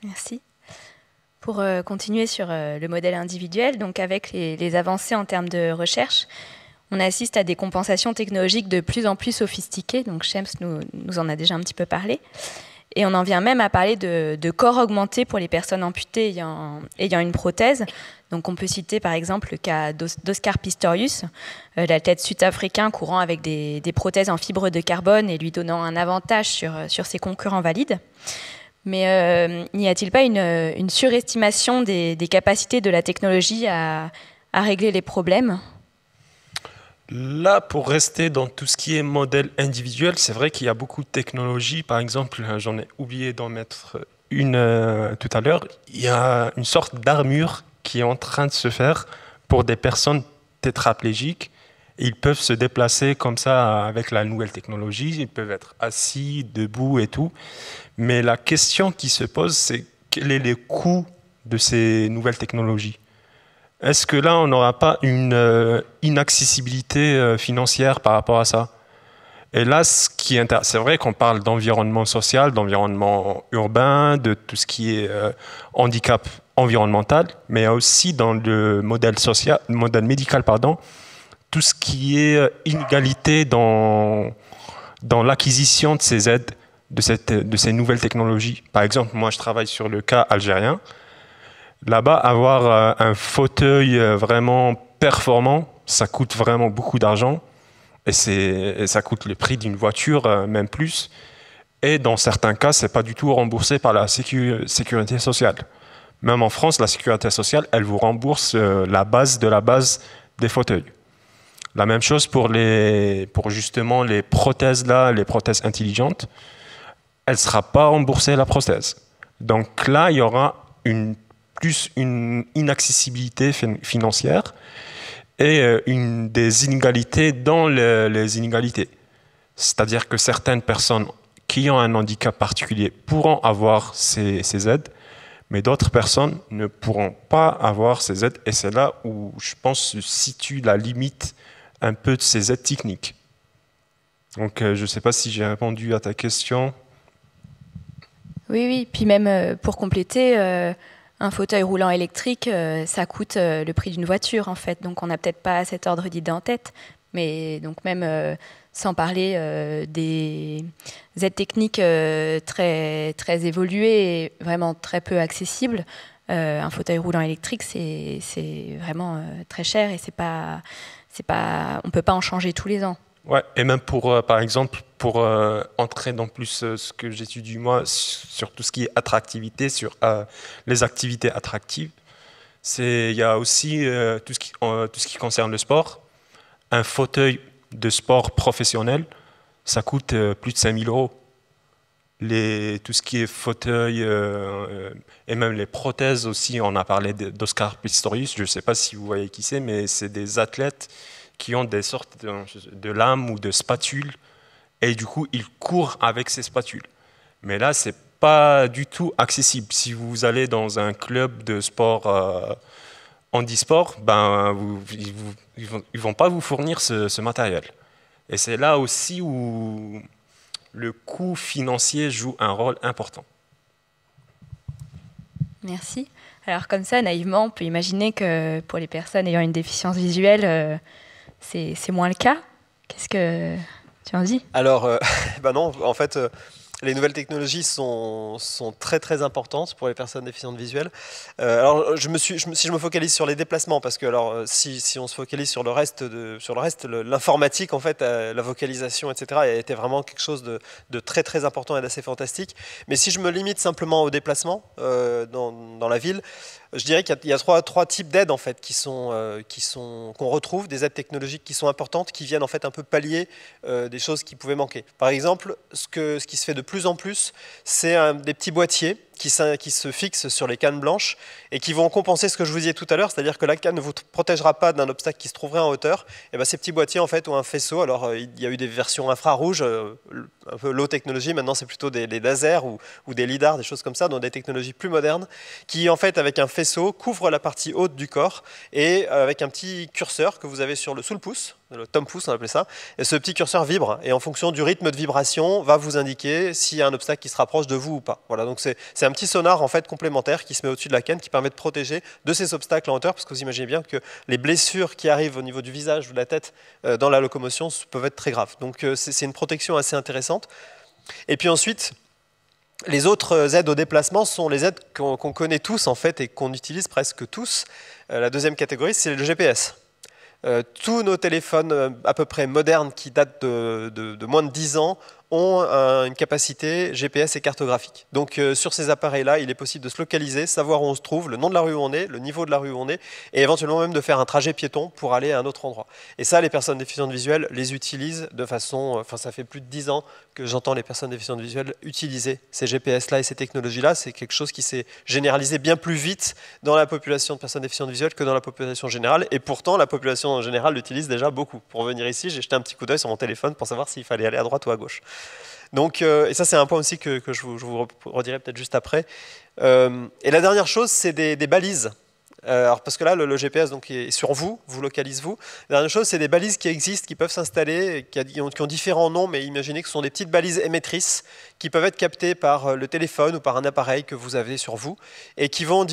Merci. Pour continuer sur le modèle individuel, donc avec les avancées en termes de recherche, on assiste à des compensations technologiques de plus en plus sophistiquées. Donc Shems nous en a déjà un petit peu parlé. Et on en vient même à parler de corps augmentés pour les personnes amputées ayant une prothèse. Donc on peut citer par exemple le cas d'Oscar Pistorius, l'athlète sud-africain courant avec des prothèses en fibre de carbone et lui donnant un avantage sur ses concurrents valides. Mais n'y a-t-il pas une surestimation des capacités de la technologie à régler les problèmes ? Là, pour rester dans tout ce qui est modèle individuel, c'est vrai qu'il y a beaucoup de technologies. Par exemple, j'en ai oublié d'en mettre une tout à l'heure. Il y a une sorte d'armure qui est en train de se faire pour des personnes tétraplégiques. Ils peuvent se déplacer comme ça avec la nouvelle technologie. Ils peuvent être assis, debout et tout. Mais la question qui se pose, c'est quel est le coût de ces nouvelles technologies ? Est-ce que là, on n'aura pas une inaccessibilité financière par rapport à ça ? Et là, c'est vrai qu'on parle d'environnement social, d'environnement urbain, de tout ce qui est handicap environnemental, mais aussi dans le modèle médical, tout ce qui est inégalité dans l'acquisition de ces aides, de ces nouvelles technologies. Par exemple, moi, je travaille sur le cas algérien. Là-bas, avoir un fauteuil vraiment performant, ça coûte vraiment beaucoup d'argent et ça coûte le prix d'une voiture, même plus. Et dans certains cas, ce n'est pas du tout remboursé par la sécurité sociale. Même en France, la sécurité sociale, elle vous rembourse la base de la base des fauteuils. La même chose pour justement les prothèses là, les prothèses intelligentes. Elle ne sera pas remboursée la prothèse. Donc là, il y aura plus une inaccessibilité financière et des inégalités dans les inégalités. C'est-à-dire que certaines personnes qui ont un handicap particulier pourront avoir ces aides, mais d'autres personnes ne pourront pas avoir ces aides. Et c'est là où, je pense, se situe la limite un peu de ces aides techniques. Donc, je ne sais pas si j'ai répondu à ta question. Oui. Puis même pour compléter, un fauteuil roulant électrique, ça coûte le prix d'une voiture, en fait. Donc, on n'a peut-être pas cet ordre d'idée en tête. Mais donc, même sans parler des aides techniques très, très évoluées et vraiment très peu accessibles, un fauteuil roulant électrique, c'est vraiment très cher et on ne peut pas en changer tous les ans. Ouais, et même par exemple, pour entrer dans plus ce que j'étudie moi sur tout ce qui est attractivité, sur les activités attractives, il y a aussi tout ce qui concerne le sport. Un fauteuil de sport professionnel, ça coûte plus de 5 000 €. Tout ce qui est fauteuil et même les prothèses aussi, on a parlé d'Oscar Pistorius, je ne sais pas si vous voyez qui c'est, mais c'est des athlètes qui ont des sortes de lames ou de spatules, et du coup, ils courent avec ces spatules. Mais là, ce n'est pas du tout accessible. Si vous allez dans un club de sport handisport, ils ne vont pas vous fournir ce matériel. Et c'est là aussi où le coût financier joue un rôle important. Merci. Alors comme ça, naïvement, on peut imaginer que pour les personnes ayant une déficience visuelle, c'est moins le cas. Qu'est-ce que tu en dis? Alors, non, en fait, les nouvelles technologies sont très très importantes pour les personnes déficientes visuelles. Alors, si je me focalise sur les déplacements, parce que alors, si on se focalise sur le reste, l'informatique, en fait, la vocalisation, etc., a été vraiment quelque chose de très très important et d'assez fantastique. Mais si je me limite simplement aux déplacements dans la ville, je dirais qu'il y a trois types d'aides en fait qu'on retrouve, des aides technologiques qui sont importantes, qui viennent en fait un peu pallier des choses qui pouvaient manquer. Par exemple, ce qui se fait de plus en plus, c'est des petits boîtiers qui se fixent sur les cannes blanches et qui vont compenser ce que je vous disais tout à l'heure, c'est-à-dire que la canne ne vous protégera pas d'un obstacle qui se trouverait en hauteur. Et bien, ces petits boîtiers en fait ont un faisceau. Alors il y a eu des versions infrarouges, un peu low technologie. Maintenant, c'est plutôt des lasers ou des lidars, des choses comme ça, donc des technologies plus modernes, qui en fait avec un faisceau couvrent la partie haute du corps et avec un petit curseur que vous avez sous le pouce, le thumb-pouce on appelait ça, et ce petit curseur vibre et en fonction du rythme de vibration va vous indiquer s'il y a un obstacle qui se rapproche de vous ou pas. Voilà, donc c'est un petit sonar en fait complémentaire qui se met au-dessus de la canne qui permet de protéger de ces obstacles en hauteur, parce que vous imaginez bien que les blessures qui arrivent au niveau du visage ou de la tête dans la locomotion peuvent être très graves. Donc c'est une protection assez intéressante. Et puis ensuite, les autres aides au déplacement sont les aides qu'on connaît tous en fait et qu'on utilise presque tous. La deuxième catégorie, c'est le GPS. Tous nos téléphones à peu près modernes qui datent de moins de 10 ans ont une capacité GPS et cartographique. Donc sur ces appareils-là, il est possible de se localiser, savoir où on se trouve, le nom de la rue où on est, le niveau de la rue où on est, et éventuellement même de faire un trajet piéton pour aller à un autre endroit. Et ça, les personnes déficientes visuelles les utilisent de façon... Enfin, ça fait plus de 10 ans que j'entends les personnes déficientes visuelles utiliser ces GPS-là et ces technologies-là. C'est quelque chose qui s'est généralisé bien plus vite dans la population de personnes déficientes visuelles que dans la population générale. Et pourtant, la population en général l'utilise déjà beaucoup. Pour venir ici, j'ai jeté un petit coup d'œil sur mon téléphone pour savoir s'il fallait aller à droite ou à gauche. Donc, et ça, c'est un point aussi que je vous redirai peut-être juste après. Et la dernière chose, c'est des balises. Alors, parce que là, le GPS donc, est sur vous localise vous. La dernière chose, c'est des balises qui existent, qui peuvent s'installer, qui ont différents noms, mais imaginez que ce sont des petites balises émettrices qui peuvent être captées par le téléphone ou par un appareil que vous avez sur vous et qui vont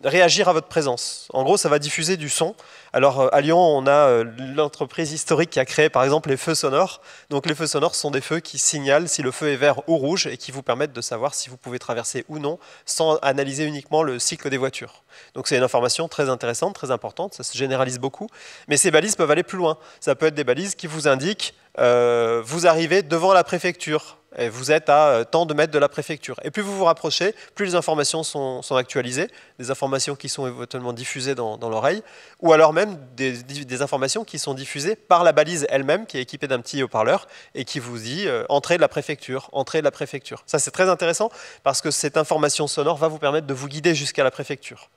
réagir à votre présence. En gros, ça va diffuser du son. Alors, à Lyon, on a l'entreprise historique qui a créé, par exemple, les feux sonores. Donc, les feux sonores sont des feux qui signalent si le feu est vert ou rouge et qui vous permettent de savoir si vous pouvez traverser ou non sans analyser uniquement le cycle des voitures. Donc, c'est une information très intéressante, très importante. Ça se généralise beaucoup. Mais ces balises peuvent aller plus loin. Ça peut être des balises qui vous indiquent vous arrivez devant la préfecture. et vous êtes à tant de mètres de la préfecture. Et plus vous vous rapprochez, plus les informations sont actualisées, des informations qui sont éventuellement diffusées dans l'oreille, ou alors même des informations qui sont diffusées par la balise elle-même, qui est équipée d'un petit haut-parleur, et qui vous dit entrée de la préfecture, entrée de la préfecture. Ça, c'est très intéressant, parce que cette information sonore va vous permettre de vous guider jusqu'à la préfecture.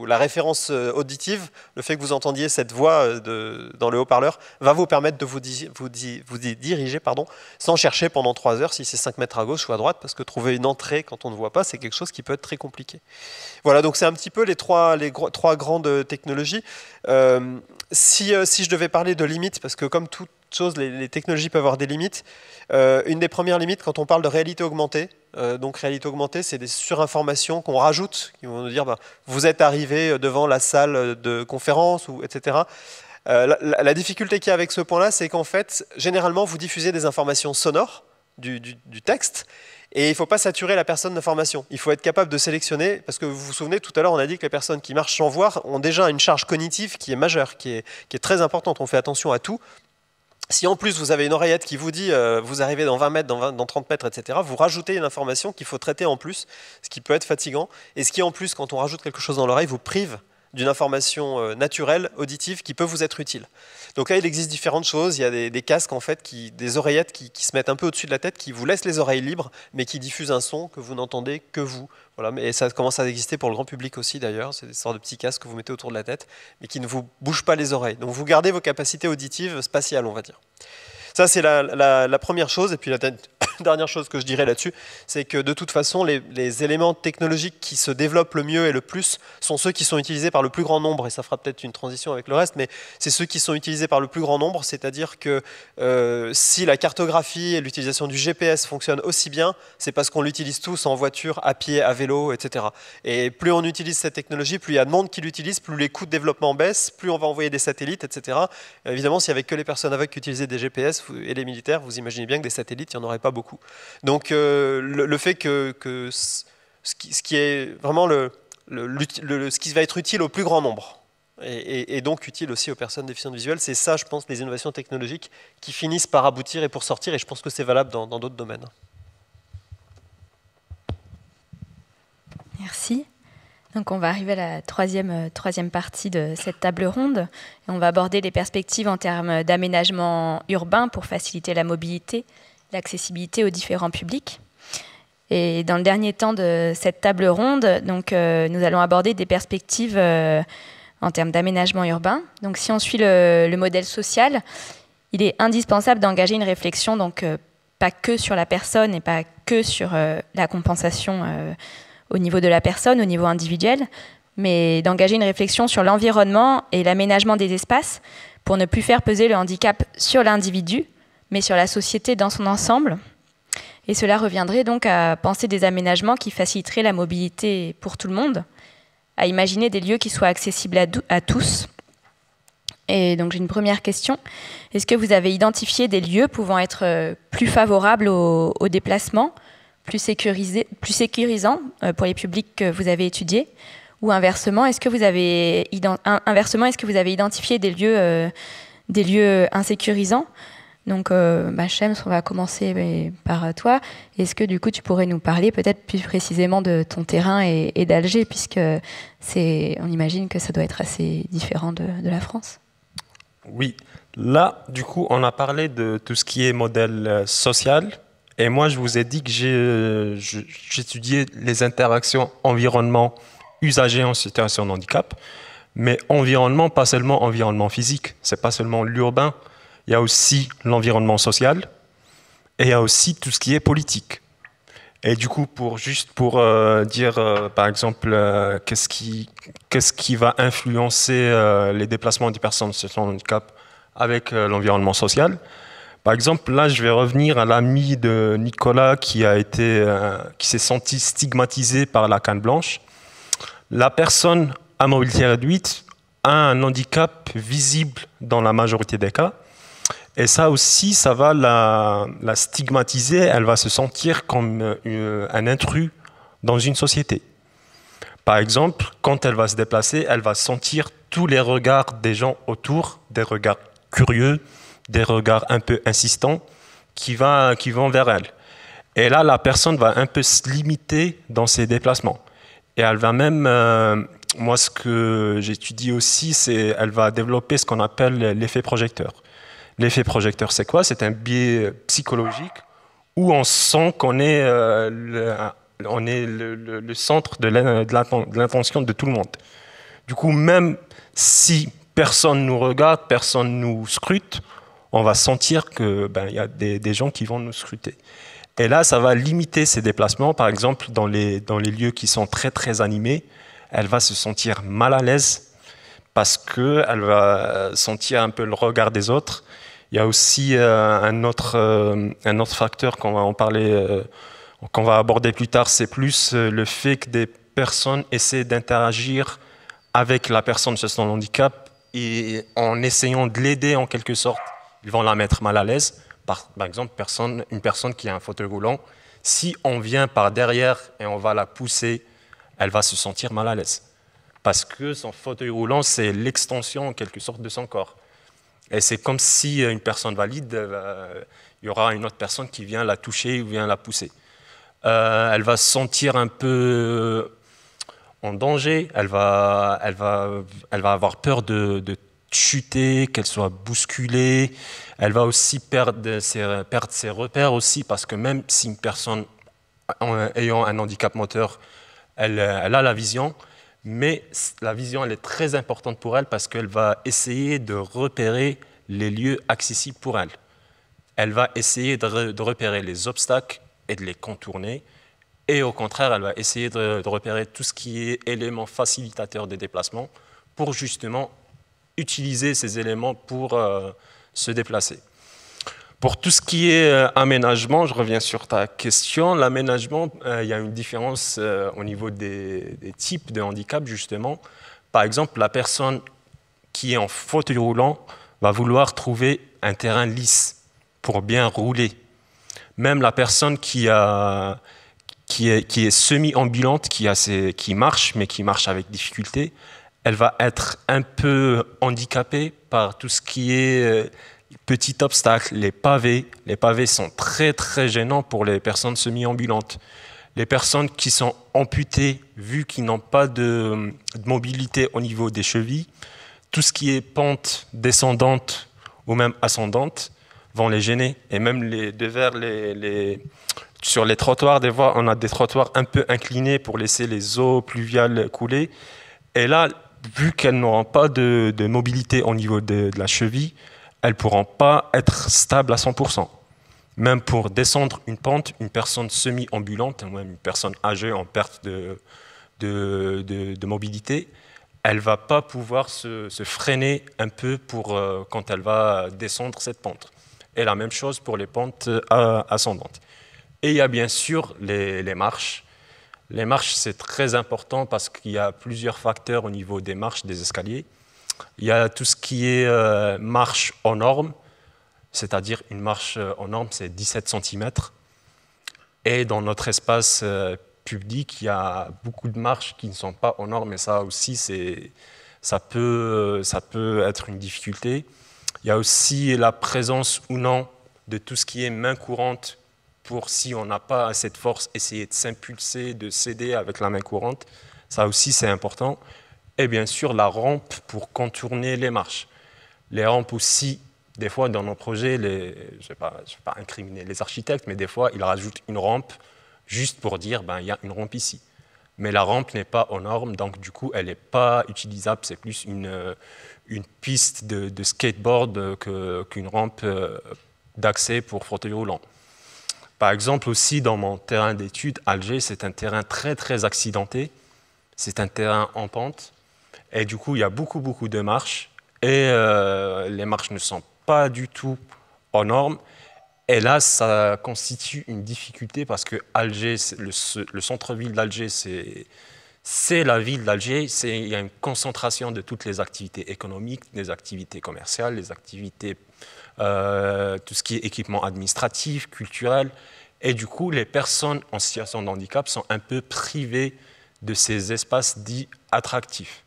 La référence auditive, le fait que vous entendiez cette voix dans le haut-parleur, va vous permettre de vous diriger sans chercher pendant 3 heures si c'est 5 mètres à gauche ou à droite, parce que trouver une entrée quand on ne voit pas, c'est quelque chose qui peut être très compliqué. Voilà, donc c'est un petit peu les trois grandes technologies. Si je devais parler de limites, parce que comme toute chose, les technologies peuvent avoir des limites, une des premières limites quand on parle de réalité augmentée, donc réalité augmentée, c'est des surinformations qu'on rajoute, qui vont nous dire vous êtes arrivé devant la salle de conférence, etc. La difficulté qu'il y a avec ce point-là, c'est qu'en fait, généralement, vous diffusez des informations sonores, du texte, et il ne faut pas saturer la personne d'informations. Il faut être capable de sélectionner, parce que vous vous souvenez, tout à l'heure, on a dit que les personnes qui marchent sans voir ont déjà une charge cognitive qui est majeure, qui est très importante. On fait attention à tout. Si en plus vous avez une oreillette qui vous dit vous arrivez dans 20 mètres, dans 30 mètres, etc., vous rajoutez une information qu'il faut traiter en plus, ce qui peut être fatigant, et ce qui en plus, quand on rajoute quelque chose dans l'oreille, vous prive d'une information naturelle, auditive, qui peut vous être utile. Donc là, il existe différentes choses. Il y a des casques, en fait, des oreillettes qui se mettent un peu au-dessus de la tête, qui vous laissent les oreilles libres, mais qui diffusent un son que vous n'entendez que vous. Voilà, mais ça commence à exister pour le grand public aussi, d'ailleurs. C'est des sortes de petits casques que vous mettez autour de la tête, mais qui ne vous bougent pas les oreilles. Donc vous gardez vos capacités auditives spatiales, on va dire. Ça, c'est la première chose. Et puis la dernière chose que je dirais là-dessus, c'est que de toute façon, les éléments technologiques qui se développent le mieux et le plus sont ceux qui sont utilisés par le plus grand nombre. Et ça fera peut-être une transition avec le reste, mais c'est ceux qui sont utilisés par le plus grand nombre. C'est-à-dire que si la cartographie et l'utilisation du GPS fonctionnent aussi bien, c'est parce qu'on l'utilise tous en voiture, à pied, à vélo, etc. Et plus on utilise cette technologie, plus il y a de monde qui l'utilise, plus les coûts de développement baissent, plus on va envoyer des satellites, etc. Évidemment, s'il n'y avait que les personnes aveugles qui utilisaient des GPS et les militaires, vous imaginez bien que des satellites, il n'y en aurait pas beaucoup. Donc le fait que ce qui est vraiment ce qui va être utile au plus grand nombre et donc utile aussi aux personnes déficientes visuelles, c'est ça, je pense, les innovations technologiques qui finissent par aboutir et pour sortir, et je pense que c'est valable dans d'autres domaines. Merci. Donc on va arriver à la troisième partie de cette table ronde. Et on va aborder les perspectives en termes d'aménagement urbain pour faciliter la mobilité, l'accessibilité aux différents publics. Et dans le dernier temps de cette table ronde, donc, nous allons aborder des perspectives en termes d'aménagement urbain. Donc si on suit le modèle social, il est indispensable d'engager une réflexion, donc pas que sur la personne et pas que sur la compensation au niveau de la personne, au niveau individuel, mais d'engager une réflexion sur l'environnement et l'aménagement des espaces pour ne plus faire peser le handicap sur l'individu, mais sur la société dans son ensemble. Et cela reviendrait donc à penser des aménagements qui faciliteraient la mobilité pour tout le monde, à imaginer des lieux qui soient accessibles à tous. Et donc j'ai une première question. Est-ce que vous avez identifié des lieux pouvant être plus favorables au déplacement, plus sécurisants pour les publics que vous avez étudiés, ou inversement, est-ce que vous avez identifié des lieux insécurisants? Donc, Shems, on va commencer par toi. Est-ce que du coup, tu pourrais nous parler peut-être plus précisément de ton terrain et d'Alger, puisque on imagine que ça doit être assez différent de la France. Oui. Là, du coup, on a parlé de tout ce qui est modèle social. Et moi, je vous ai dit que j'étudiais les interactions environnement-usager en situation de handicap. Mais environnement, pas seulement environnement physique. C'est pas seulement l'urbain. Il y a aussi l'environnement social et il y a aussi tout ce qui est politique. Et du coup, pour dire, par exemple, qu'est-ce qui va influencer les déplacements des personnes en situation de handicap avec l'environnement social. Par exemple, là, je vais revenir à l'ami de Nicolas qui s'est senti stigmatisé par la canne blanche. La personne à mobilité réduite a un handicap visible dans la majorité des cas. Et ça aussi, ça va la stigmatiser. Elle va se sentir comme un intrus dans une société. Par exemple, quand elle va se déplacer, elle va sentir tous les regards des gens autour, des regards curieux, des regards un peu insistants qui vont vers elle. Et là, la personne va un peu se limiter dans ses déplacements. Et elle va même, moi ce que j'étudie aussi, c'est elle va développer ce qu'on appelle l'effet projecteur. L'effet projecteur, c'est quoi? C'est un biais psychologique où on sent qu'on est, le centre de l'attention de tout le monde. Du coup, même si personne nous regarde, personne nous scrute, on va sentir qu'il y a des gens qui vont nous scruter. Et là, ça va limiter ses déplacements. Par exemple, dans les lieux qui sont très, très animés, elle va se sentir mal à l'aise parce qu'elle va sentir un peu le regard des autres. Il y a aussi un autre facteur qu'on va en parler, qu'on va aborder plus tard, c'est plus le fait que des personnes essaient d'interagir avec la personne sur son handicap et en essayant de l'aider en quelque sorte, ils vont la mettre mal à l'aise. Par exemple, une personne qui a un fauteuil roulant, si on vient par derrière et on va la pousser, elle va se sentir mal à l'aise. Parce que son fauteuil roulant, c'est l'extension en quelque sorte de son corps. Et c'est comme si une personne valide, il y aura une autre personne qui vient la toucher ou vient la pousser. Elle va se sentir un peu en danger, elle va avoir peur de chuter, qu'elle soit bousculée. Elle va aussi perdre ses repères aussi, parce que même si une personne ayant un handicap moteur, elle a la vision, mais la vision elle est très importante pour elle parce qu'elle va essayer de repérer les lieux accessibles pour elle. Elle va essayer de repérer les obstacles et de les contourner. Et au contraire, elle va essayer de repérer tout ce qui est élément facilitateur des déplacements pour justement utiliser ces éléments pour se déplacer. Pour tout ce qui est aménagement, je reviens sur ta question. L'aménagement, il y a une différence au niveau des types de handicap, justement. Par exemple, la personne qui est en fauteuil roulant va vouloir trouver un terrain lisse pour bien rouler. Même la personne qui est semi-ambulante, qui marche, mais qui marche avec difficulté, elle va être un peu handicapée par tout ce qui est petit obstacle, les pavés. Les pavés sont très très gênants pour les personnes semi-ambulantes. Les personnes qui sont amputées, vu qu'ils n'ont pas de mobilité au niveau des chevilles, tout ce qui est pente descendante ou même ascendante vont les gêner. Et même sur les trottoirs, des fois, on a des trottoirs un peu inclinés pour laisser les eaux pluviales couler. Et là, vu qu'elles n'auront pas de mobilité au niveau de la cheville, elles ne pourront pas être stables à 100%. Même pour descendre une pente, une personne semi-ambulante, même une personne âgée en perte de mobilité, elle ne va pas pouvoir se freiner un peu quand elle va descendre cette pente. Et la même chose pour les pentes ascendantes. Et il y a bien sûr les marches. Les marches, c'est très important parce qu'il y a plusieurs facteurs au niveau des marches, des escaliers. Il y a tout ce qui est marche aux normes, c'est-à-dire une marche aux normes, c'est 17 cm. Et dans notre espace public, il y a beaucoup de marches qui ne sont pas aux normes, et ça aussi, ça peut être une difficulté. Il y a aussi la présence ou non de tout ce qui est main courante, pour, si on n'a pas assez de force, essayer de s'impulser, de s'aider avec la main courante. Ça aussi, c'est important. Et bien sûr, la rampe pour contourner les marches. Les rampes aussi, des fois, dans nos projets, je ne vais pas incriminer les architectes, mais des fois, ils rajoutent une rampe juste pour dire il y a une rampe ici. Mais la rampe n'est pas aux normes, donc du coup, elle n'est pas utilisable. C'est plus une piste de skateboard qu'une rampe d'accès pour fauteuil roulant. Par exemple, aussi, dans mon terrain d'études, Alger, c'est un terrain très, très accidenté. C'est un terrain en pente. Et du coup, il y a beaucoup, beaucoup de marches. Et les marches ne sont pas du tout aux normes. Et là, ça constitue une difficulté parce que Alger, le centre-ville d'Alger, c'est la ville d'Alger. Il y a une concentration de toutes les activités économiques, des activités commerciales, les activités, tout ce qui est équipement administratif, culturel. Et du coup, les personnes en situation de handicap sont un peu privées de ces espaces dits attractifs.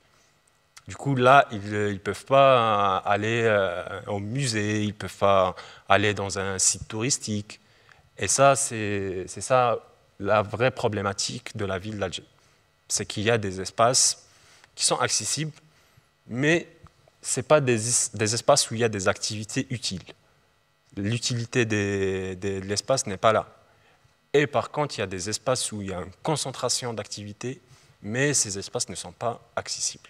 Du coup, là, ils ne peuvent pas aller au musée, ils ne peuvent pas aller dans un site touristique. Et ça, c'est ça la vraie problématique de la ville d'Alger. C'est qu'il y a des espaces qui sont accessibles, mais ce n'est pas des espaces où il y a des activités utiles. L'utilité de l'espace n'est pas là. Et par contre, il y a des espaces où il y a une concentration d'activités, mais ces espaces ne sont pas accessibles.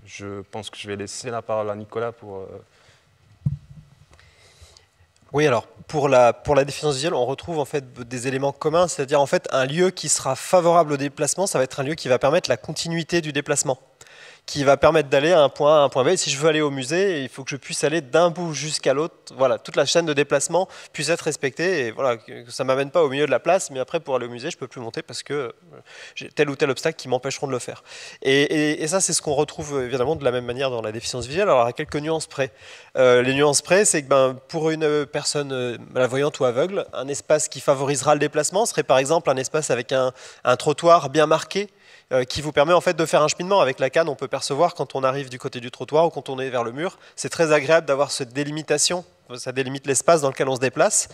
Je pense que je vais laisser la parole à Nicolas pour... Oui, alors pour la déficience visuelle, on retrouve en fait des éléments communs, c'est-à-dire en fait un lieu qui sera favorable au déplacement, ça va être un lieu qui va permettre la continuité du déplacement, qui va permettre d'aller à un point A à un point B. Si je veux aller au musée, il faut que je puisse aller d'un bout jusqu'à l'autre. Voilà, toute la chaîne de déplacement puisse être respectée et voilà, que ça ne m'amène pas au milieu de la place, mais après pour aller au musée, je ne peux plus monter parce que j'ai tel ou tel obstacle qui m'empêcheront de le faire. Et ça, c'est ce qu'on retrouve évidemment de la même manière dans la déficience visuelle, alors à quelques nuances près. Les nuances près, c'est que pour une personne malvoyante ou aveugle, un espace qui favorisera le déplacement serait par exemple un espace avec un trottoir bien marqué, qui vous permet en fait de faire un cheminement. Avec la canne, on peut percevoir quand on arrive du côté du trottoir ou quand on est vers le mur. C'est très agréable d'avoir cette délimitation, ça délimite l'espace dans lequel on se déplace.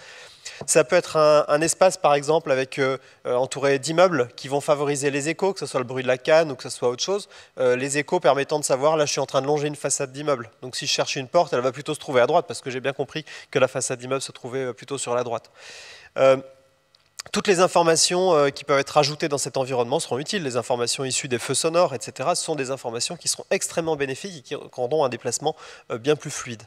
Ça peut être un espace par exemple avec, entouré d'immeubles qui vont favoriser les échos, que ce soit le bruit de la canne ou que ce soit autre chose. Les échos permettant de savoir, là je suis en train de longer une façade d'immeuble. Donc si je cherche une porte, elle va plutôt se trouver à droite parce que j'ai bien compris que la façade d'immeuble se trouvait plutôt sur la droite. Toutes les informations qui peuvent être ajoutées dans cet environnement seront utiles. Les informations issues des feux sonores, etc. Ce sont des informations qui seront extrêmement bénéfiques et qui rendront un déplacement bien plus fluide.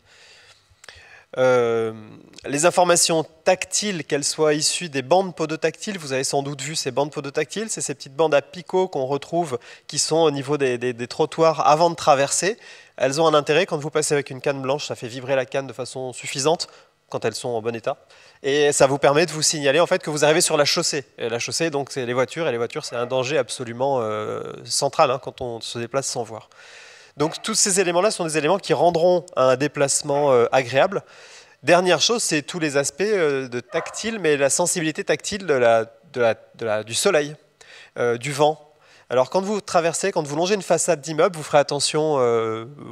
Les informations tactiles, qu'elles soient issues des bandes podotactiles, vous avez sans doute vu ces bandes podotactiles, c'est ces petites bandes à picots qu'on retrouve qui sont au niveau des trottoirs avant de traverser. Elles ont un intérêt, quand vous passez avec une canne blanche, ça fait vibrer la canne de façon suffisante quand elles sont en bon état. Et ça vous permet de vous signaler en fait que vous arrivez sur la chaussée. Et la chaussée, donc, c'est les voitures, et les voitures, c'est un danger absolument central quand on se déplace sans voir. Donc tous ces éléments-là sont des éléments qui rendront un déplacement agréable. Dernière chose, c'est tous les aspects de tactile, mais la sensibilité tactile du soleil, du vent. Alors quand vous traversez, quand vous longez une façade d'immeuble, vous ferez attention,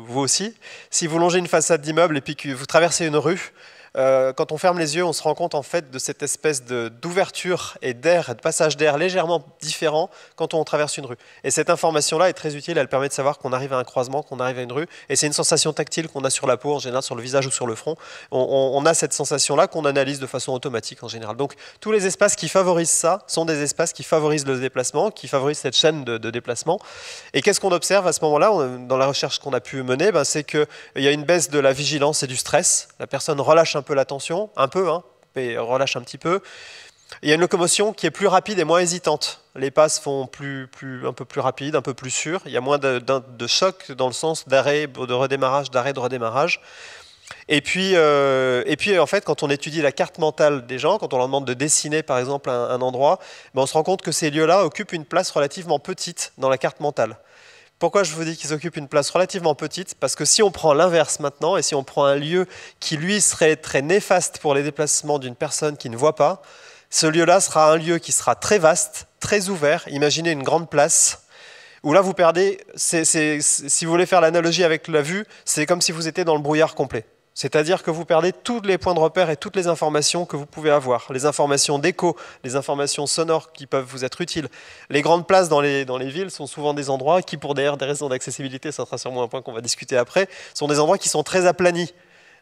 vous aussi. Si vous longez une façade d'immeuble et puis que vous traversez une rue, quand on ferme les yeux, on se rend compte en fait de cette espèce d'ouverture et d'air, de passage d'air légèrement différent quand on traverse une rue. Et cette information-là est très utile, elle permet de savoir qu'on arrive à un croisement, qu'on arrive à une rue, et c'est une sensation tactile qu'on a sur la peau, en général sur le visage ou sur le front. On a cette sensation-là qu'on analyse de façon automatique en général. Donc tous les espaces qui favorisent ça sont des espaces qui favorisent le déplacement, qui favorisent cette chaîne de déplacement. Et qu'est-ce qu'on observe à ce moment-là, dans la recherche qu'on a pu mener, c'est qu'il y a une baisse de la vigilance et du stress. La personne relâche un peu la tension, mais relâche un petit peu. Il y a une locomotion qui est plus rapide et moins hésitante. Les pas se font un peu plus rapides, un peu plus sûrs. Il y a moins de choc dans le sens d'arrêt, de redémarrage, d'arrêt, de redémarrage. Et puis en fait, quand on étudie la carte mentale des gens, quand on leur demande de dessiner par exemple un endroit, on se rend compte que ces lieux-là occupent une place relativement petite dans la carte mentale. Pourquoi je vous dis qu'ils occupent une place relativement petite? Parce que si on prend l'inverse maintenant, et si on prend un lieu qui, lui, serait très néfaste pour les déplacements d'une personne qui ne voit pas, ce lieu-là sera un lieu qui sera très vaste, très ouvert. Imaginez une grande place, où là, vous perdez, si vous voulez faire l'analogie avec la vue, c'est comme si vous étiez dans le brouillard complet. C'est-à-dire que vous perdez tous les points de repère et toutes les informations que vous pouvez avoir. Les informations d'écho, les informations sonores qui peuvent vous être utiles. Les grandes places dans les villes sont souvent des endroits qui, pour des raisons d'accessibilité, ça sera sûrement un point qu'on va discuter après, sont des endroits qui sont très aplanis.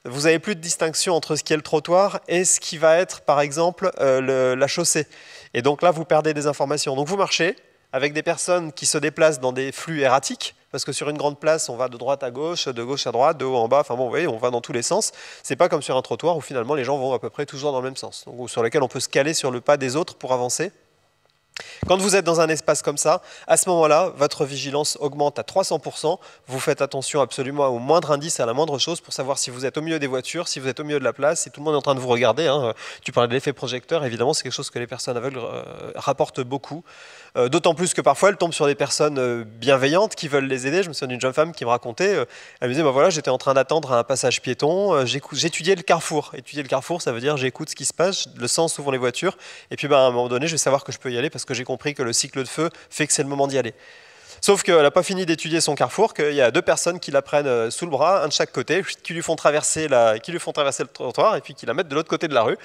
Vous n'avez plus de distinction entre ce qui est le trottoir et ce qui va être, par exemple, la chaussée. Et donc là, vous perdez des informations. Donc vous marchez avec des personnes qui se déplacent dans des flux erratiques, parce que sur une grande place, on va de droite à gauche à droite, de haut en bas, enfin bon, vous voyez, on va dans tous les sens. C'est pas comme sur un trottoir où finalement les gens vont à peu près toujours dans le même sens, donc, sur lequel on peut se caler sur le pas des autres pour avancer. Quand vous êtes dans un espace comme ça, à ce moment-là, votre vigilance augmente à 300%. Vous faites attention absolument au moindre indice, à la moindre chose pour savoir si vous êtes au milieu des voitures, si vous êtes au milieu de la place, si tout le monde est en train de vous regarder. Tu parlais de l'effet projecteur, évidemment, c'est quelque chose que les personnes aveugles rapportent beaucoup. D'autant plus que parfois, elles tombent sur des personnes bienveillantes qui veulent les aider. Je me souviens d'une jeune femme qui me racontait, elle me disait, voilà, j'étais en train d'attendre un passage piéton, j'étudiais le carrefour. Étudier le carrefour, ça veut dire j'écoute ce qui se passe, le sens où vont les voitures, et puis à un moment donné, je vais savoir que je peux y aller parce que j'ai compris que le cycle de feu fait que c'est le moment d'y aller. Sauf qu'elle n'a pas fini d'étudier son carrefour, qu'il y a 2 personnes qui la prennent sous le bras, un de chaque côté, qui lui font traverser le trottoir et puis qui la mettent de l'autre côté de la rue.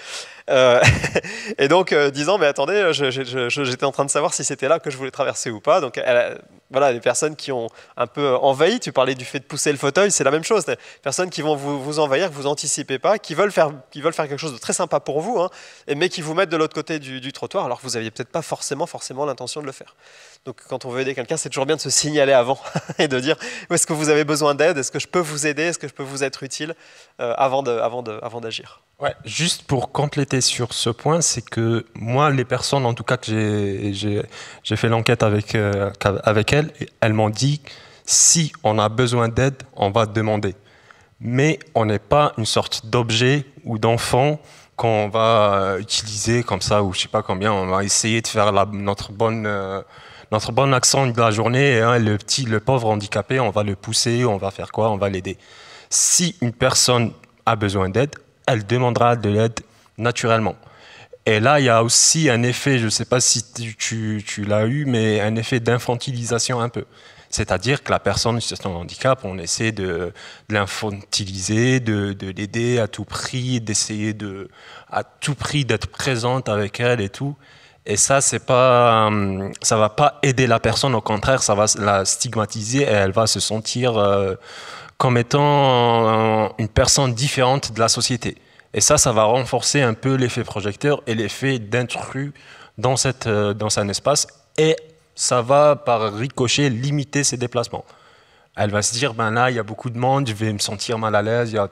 Et donc, disant, mais attendez, j'étais en train de savoir si c'était là que je voulais traverser ou pas. Donc, voilà, les personnes qui ont un peu envahi, tu parlais du fait de pousser le fauteuil, c'est la même chose. Des personnes qui vont vous envahir, que vous n'anticipez pas, qui veulent faire quelque chose de très sympa pour vous, hein, mais qui vous mettent de l'autre côté du trottoir, alors que vous n'aviez peut-être pas forcément l'intention de le faire. Donc quand on veut aider quelqu'un, c'est toujours bien de se signaler avant et de dire où est-ce que vous avez besoin d'aide, est-ce que je peux vous aider, est-ce que je peux vous être utile avant d'agir. Ouais, juste pour compléter sur ce point, c'est que moi, les personnes, en tout cas que j'ai fait l'enquête avec elles m'ont dit si on a besoin d'aide, on va demander. Mais on n'est pas une sorte d'objet ou d'enfant qu'on va utiliser comme ça, ou je sais pas combien, on va essayer de faire notre bon accent de la journée, et le pauvre handicapé, on va le pousser, on va faire quoi, on va l'aider. Si une personne a besoin d'aide, elle demandera de l'aide naturellement. Et là, il y a aussi un effet, je ne sais pas si tu l'as eu, mais un effet d'infantilisation un peu. C'est-à-dire que la personne en situation de handicap, on essaie de l'infantiliser, de l'aider à tout prix, d'essayer à tout prix d'être présente avec elle et tout. Et ça, ça va pas aider la personne, au contraire, ça va la stigmatiser et elle va se sentir comme étant une personne différente de la société. Et ça va renforcer un peu l'effet projecteur et l'effet d'intrus dans un espace. Et ça va, par ricochet, limiter ses déplacements. Elle va se dire, ben là, il y a beaucoup de monde, je vais me sentir mal à l'aise, il y a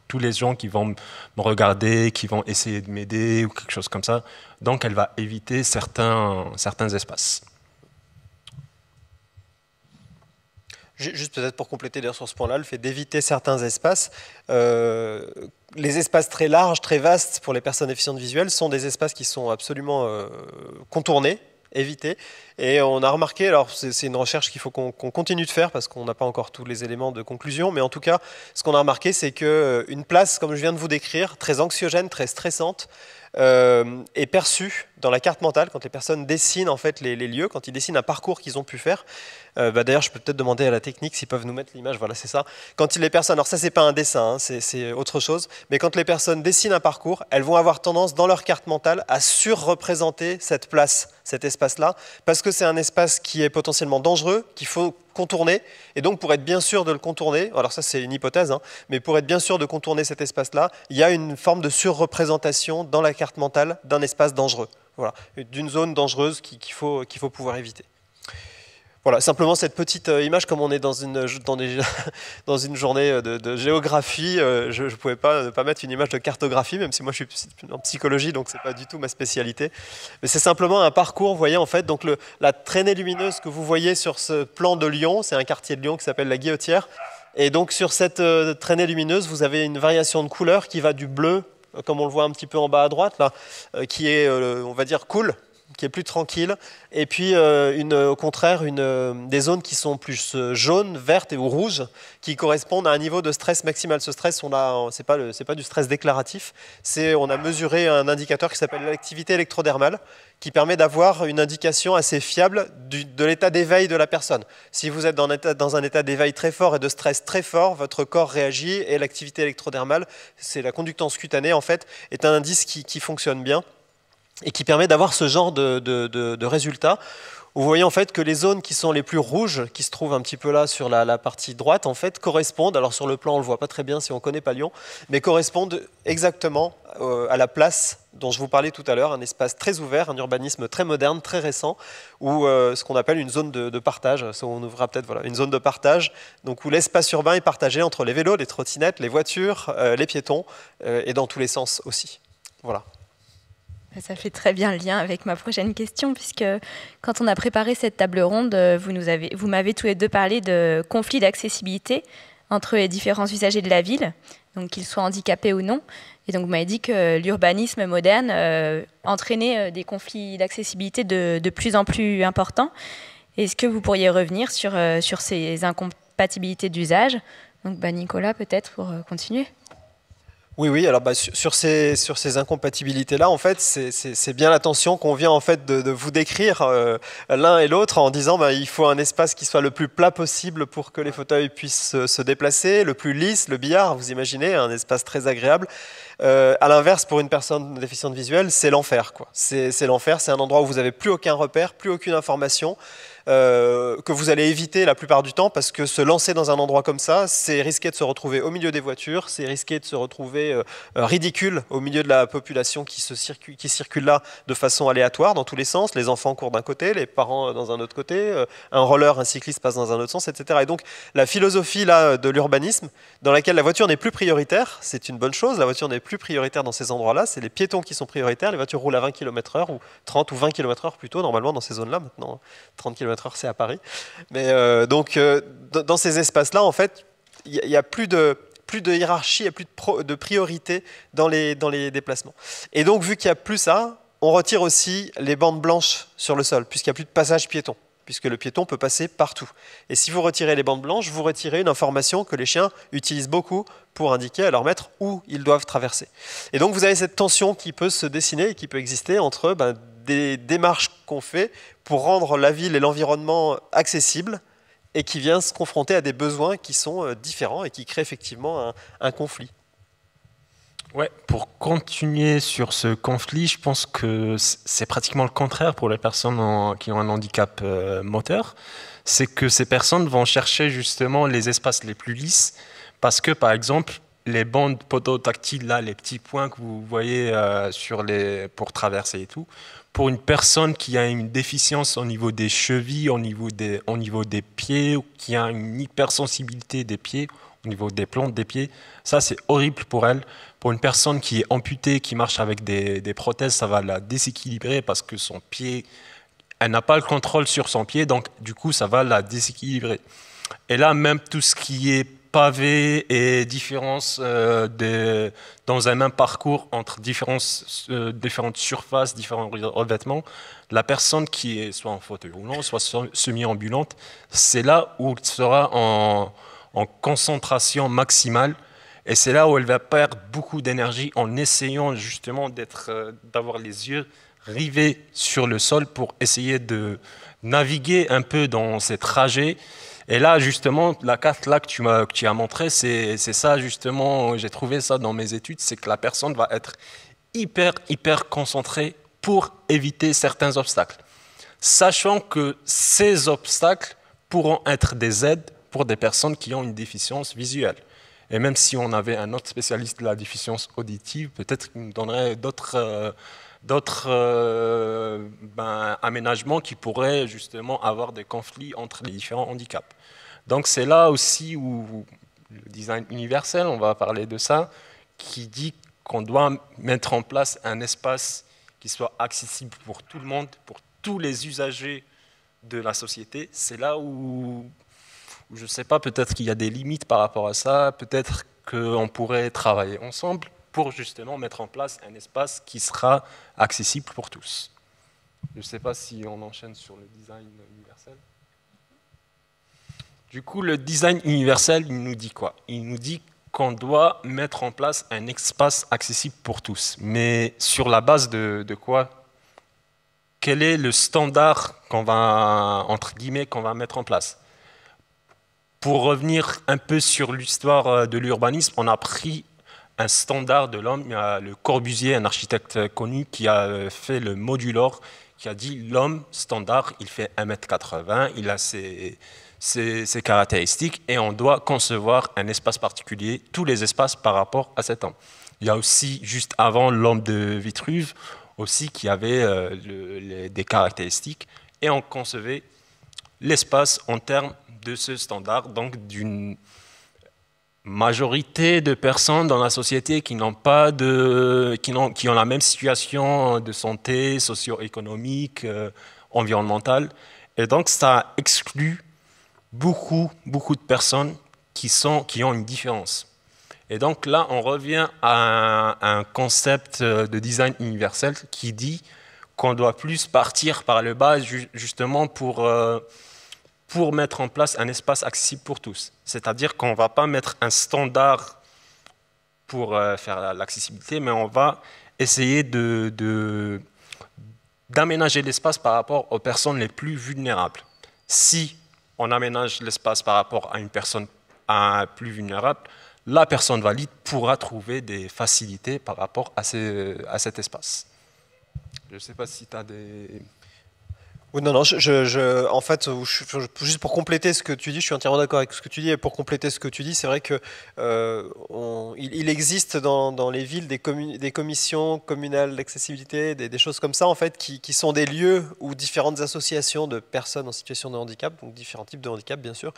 tous les gens qui vont me regarder, qui vont essayer de m'aider ou quelque chose comme ça. Donc, elle va éviter certains espaces. Juste peut-être pour compléter d'ailleurs sur ce point-là, le fait d'éviter certains espaces, les espaces très larges, très vastes pour les personnes déficientes visuelles sont des espaces qui sont absolument contournés, évités. Et on a remarqué, alors c'est une recherche qu'il faut qu'on continue de faire parce qu'on n'a pas encore tous les éléments de conclusion, mais en tout cas, ce qu'on a remarqué, c'est qu'une place, comme je viens de vous décrire, très anxiogène, très stressante, est perçue dans la carte mentale quand les personnes dessinent en fait les lieux, quand ils dessinent un parcours qu'ils ont pu faire. D'ailleurs, je peux peut-être demander à la technique s'ils peuvent nous mettre l'image. Voilà, c'est ça. Quand les personnes, alors ça c'est pas un dessin, hein, c'est autre chose, mais quand les personnes dessinent un parcours, elles vont avoir tendance dans leur carte mentale à surreprésenter cette place, cet espace-là, parce que c'est un espace qui est potentiellement dangereux, qu'il faut contourner, et donc pour être bien sûr de le contourner, alors ça c'est une hypothèse, hein, mais pour être bien sûr de contourner cet espace-là, il y a une forme de surreprésentation dans la carte mentale d'un espace dangereux, voilà, d'une zone dangereuse qu'il faut pouvoir éviter. Voilà, simplement cette petite image, comme on est dans une journée de géographie, je ne pouvais pas ne pas mettre une image de cartographie, même si moi je suis en psychologie, donc ce n'est pas du tout ma spécialité. Mais c'est simplement un parcours, vous voyez, en fait, donc la traînée lumineuse que vous voyez sur ce plan de Lyon, c'est un quartier de Lyon qui s'appelle la Guillotière, et donc sur cette traînée lumineuse, vous avez une variation de couleur qui va du bleu, comme on le voit un petit peu en bas à droite, là, qui est, on va dire, cool, qui est plus tranquille, et puis au contraire des zones qui sont plus jaunes, vertes ou rouges, qui correspondent à un niveau de stress maximal. Ce stress, c'est pas du stress déclaratif, on a mesuré un indicateur qui s'appelle l'activité électrodermale, qui permet d'avoir une indication assez fiable de l'état d'éveil de la personne. Si vous êtes dans un état d'éveil très fort et de stress très fort, votre corps réagit, et l'activité électrodermale, c'est la conductance cutanée en fait, est un indice qui fonctionne bien et qui permet d'avoir ce genre de résultats. Vous voyez en fait que les zones qui sont les plus rouges, qui se trouvent un petit peu là sur la partie droite, en fait, correspondent, alors sur le plan on ne le voit pas très bien si on ne connaît pas Lyon, mais correspondent exactement à la place dont je vous parlais tout à l'heure, un espace très ouvert, un urbanisme très moderne, très récent, où ce qu'on appelle une zone de partage, ça on ouvrira peut-être une zone de partage, donc où l'espace urbain est partagé entre les vélos, les trottinettes, les voitures, les piétons, et dans tous les sens aussi. Voilà. Ça fait très bien le lien avec ma prochaine question, puisque quand on a préparé cette table ronde, vous m'avez tous les deux parlé de conflits d'accessibilité entre les différents usagers de la ville, donc qu'ils soient handicapés ou non. Et donc vous m'avez dit que l'urbanisme moderne entraînait des conflits d'accessibilité de plus en plus importants. Est-ce que vous pourriez revenir sur ces incompatibilités d'usage? Donc Nicolas, peut-être, pour continuer. Oui. Alors sur ces incompatibilités-là, en fait, c'est bien l'attention qu'on vient en fait de vous décrire l'un et l'autre en disant il faut un espace qui soit le plus plat possible pour que les fauteuils puissent se déplacer, le plus lisse, le billard, vous imaginez, un espace très agréable. À l'inverse, pour une personne déficiente visuelle, c'est l'enfer, quoi. C'est l'enfer, c'est un endroit où vous n'avez plus aucun repère, plus aucune information. Que vous allez éviter la plupart du temps parce que se lancer dans un endroit comme ça, c'est risquer de se retrouver au milieu des voitures, c'est risquer de se retrouver ridicule au milieu de la population qui circule là de façon aléatoire dans tous les sens. Les enfants courent d'un côté, les parents dans un autre côté, un roller, un cycliste passe dans un autre sens, etc. Et donc la philosophie là, de l'urbanisme, dans laquelle la voiture n'est plus prioritaire, c'est une bonne chose, la voiture n'est plus prioritaire dans ces endroits-là, c'est les piétons qui sont prioritaires, les voitures roulent à 20 km/h ou 30 ou 20 km/h plutôt, normalement dans ces zones-là maintenant, 30 km/h c'est à Paris. Mais dans ces espaces-là, en fait, il n'y a plus de hiérarchie, il n'y a plus de priorité dans les déplacements. Et donc, vu qu'il n'y a plus ça, on retire aussi les bandes blanches sur le sol, puisqu'il n'y a plus de passage piéton, puisque le piéton peut passer partout. Et si vous retirez les bandes blanches, vous retirez une information que les chiens utilisent beaucoup pour indiquer à leur maître où ils doivent traverser. Et donc, vous avez cette tension qui peut se dessiner et qui peut exister entre des démarches qu'on fait pour rendre la ville et l'environnement accessibles et qui vient se confronter à des besoins qui sont différents et qui créent effectivement un conflit. Ouais, pour continuer sur ce conflit, je pense que c'est pratiquement le contraire pour les personnes qui ont un handicap moteur. C'est que ces personnes vont chercher justement les espaces les plus lisses parce que, par exemple, les bandes podotactiles, là, les petits points que vous voyez pour traverser et tout, pour une personne qui a une déficience au niveau des chevilles, au niveau des pieds, ou qui a une hypersensibilité des pieds, au niveau des plantes des pieds, ça c'est horrible pour elle. Pour une personne qui est amputée, qui marche avec des prothèses, ça va la déséquilibrer parce que son pied, elle n'a pas le contrôle sur son pied, donc du coup ça va la déséquilibrer. Et là, même tout ce qui est pavé et différence dans un même parcours entre différentes surfaces, différents revêtements, la personne qui est soit en fauteuil roulant, soit semi-ambulante, c'est là où elle sera en concentration maximale et c'est là où elle va perdre beaucoup d'énergie en essayant justement d'avoir les yeux rivés sur le sol pour essayer de naviguer un peu dans ces trajets. Et là, justement, la carte là que tu as montrée, c'est ça, justement, j'ai trouvé ça dans mes études, c'est que la personne va être hyper concentrée pour éviter certains obstacles. Sachant que ces obstacles pourront être des aides pour des personnes qui ont une déficience visuelle. Et même si on avait un autre spécialiste de la déficience auditive, peut-être qu'il nous donnerait d'autres aménagements qui pourraient justement avoir des conflits entre les différents handicaps. Donc c'est là aussi où le design universel, on va parler de ça, qui dit qu'on doit mettre en place un espace qui soit accessible pour tout le monde, pour tous les usagers de la société. C'est là où je ne sais pas, peut-être qu'il y a des limites par rapport à ça, peut-être qu'on pourrait travailler ensemble pour justement mettre en place un espace qui sera accessible pour tous. Je ne sais pas si on enchaîne sur le design universel. Du coup, le design universel, il nous dit quoi? Il nous dit qu'on doit mettre en place un espace accessible pour tous. Mais sur la base de quoi? Quel est le standard qu'on va, entre guillemets, qu'on va mettre en place? Pour revenir un peu sur l'histoire de l'urbanisme, on a pris un standard de l'homme. Il y a le Corbusier, un architecte connu, qui a fait le modulor, qui a dit l'homme standard, il fait 1,80 m, il a ses caractéristiques et on doit concevoir un espace particulier, tous les espaces par rapport à cet homme. Il y a aussi, juste avant, l'homme de Vitruve, aussi qui avait des caractéristiques et on concevait l'espace en termes de ce standard, donc d'une majorité de personnes dans la société qui n'ont pas qui ont la même situation de santé, socio-économique, environnementale. Et donc, ça exclut beaucoup de personnes qui ont une différence. Et donc là, on revient à un concept de design universel qui dit qu'on doit plus partir par le bas, justement pour mettre en place un espace accessible pour tous. C'est-à-dire qu'on ne va pas mettre un standard pour faire l'accessibilité, mais on va essayer d'aménager l'espace par rapport aux personnes les plus vulnérables. Si on aménage l'espace par rapport à une personne plus vulnérable, la personne valide pourra trouver des facilités par rapport à cet espace. Je ne sais pas si tu as des... Oui, non, en fait, juste pour compléter ce que tu dis, je suis entièrement d'accord avec ce que tu dis, et pour compléter ce que tu dis, c'est vrai que il existe dans les villes des commissions communales d'accessibilité, des choses comme ça, en fait, qui sont des lieux où différentes associations de personnes en situation de handicap, donc différents types de handicap, bien sûr,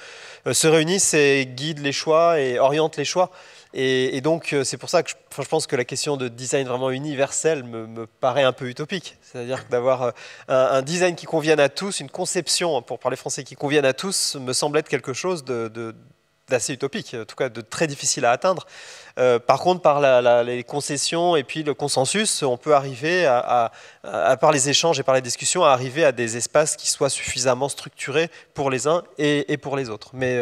se réunissent et guident les choix et orientent les choix. Et donc, c'est pour ça que je pense que la question de design vraiment universel me paraît un peu utopique. C'est-à-dire d'avoir un design qui convienne à tous, une conception, pour parler français, qui convienne à tous, me semble être quelque chose d'assez utopique, en tout cas de très difficile à atteindre. Par contre, par les concessions et puis le consensus, on peut arriver, par les échanges et par les discussions, à arriver à des espaces qui soient suffisamment structurés pour les uns et pour les autres. Mais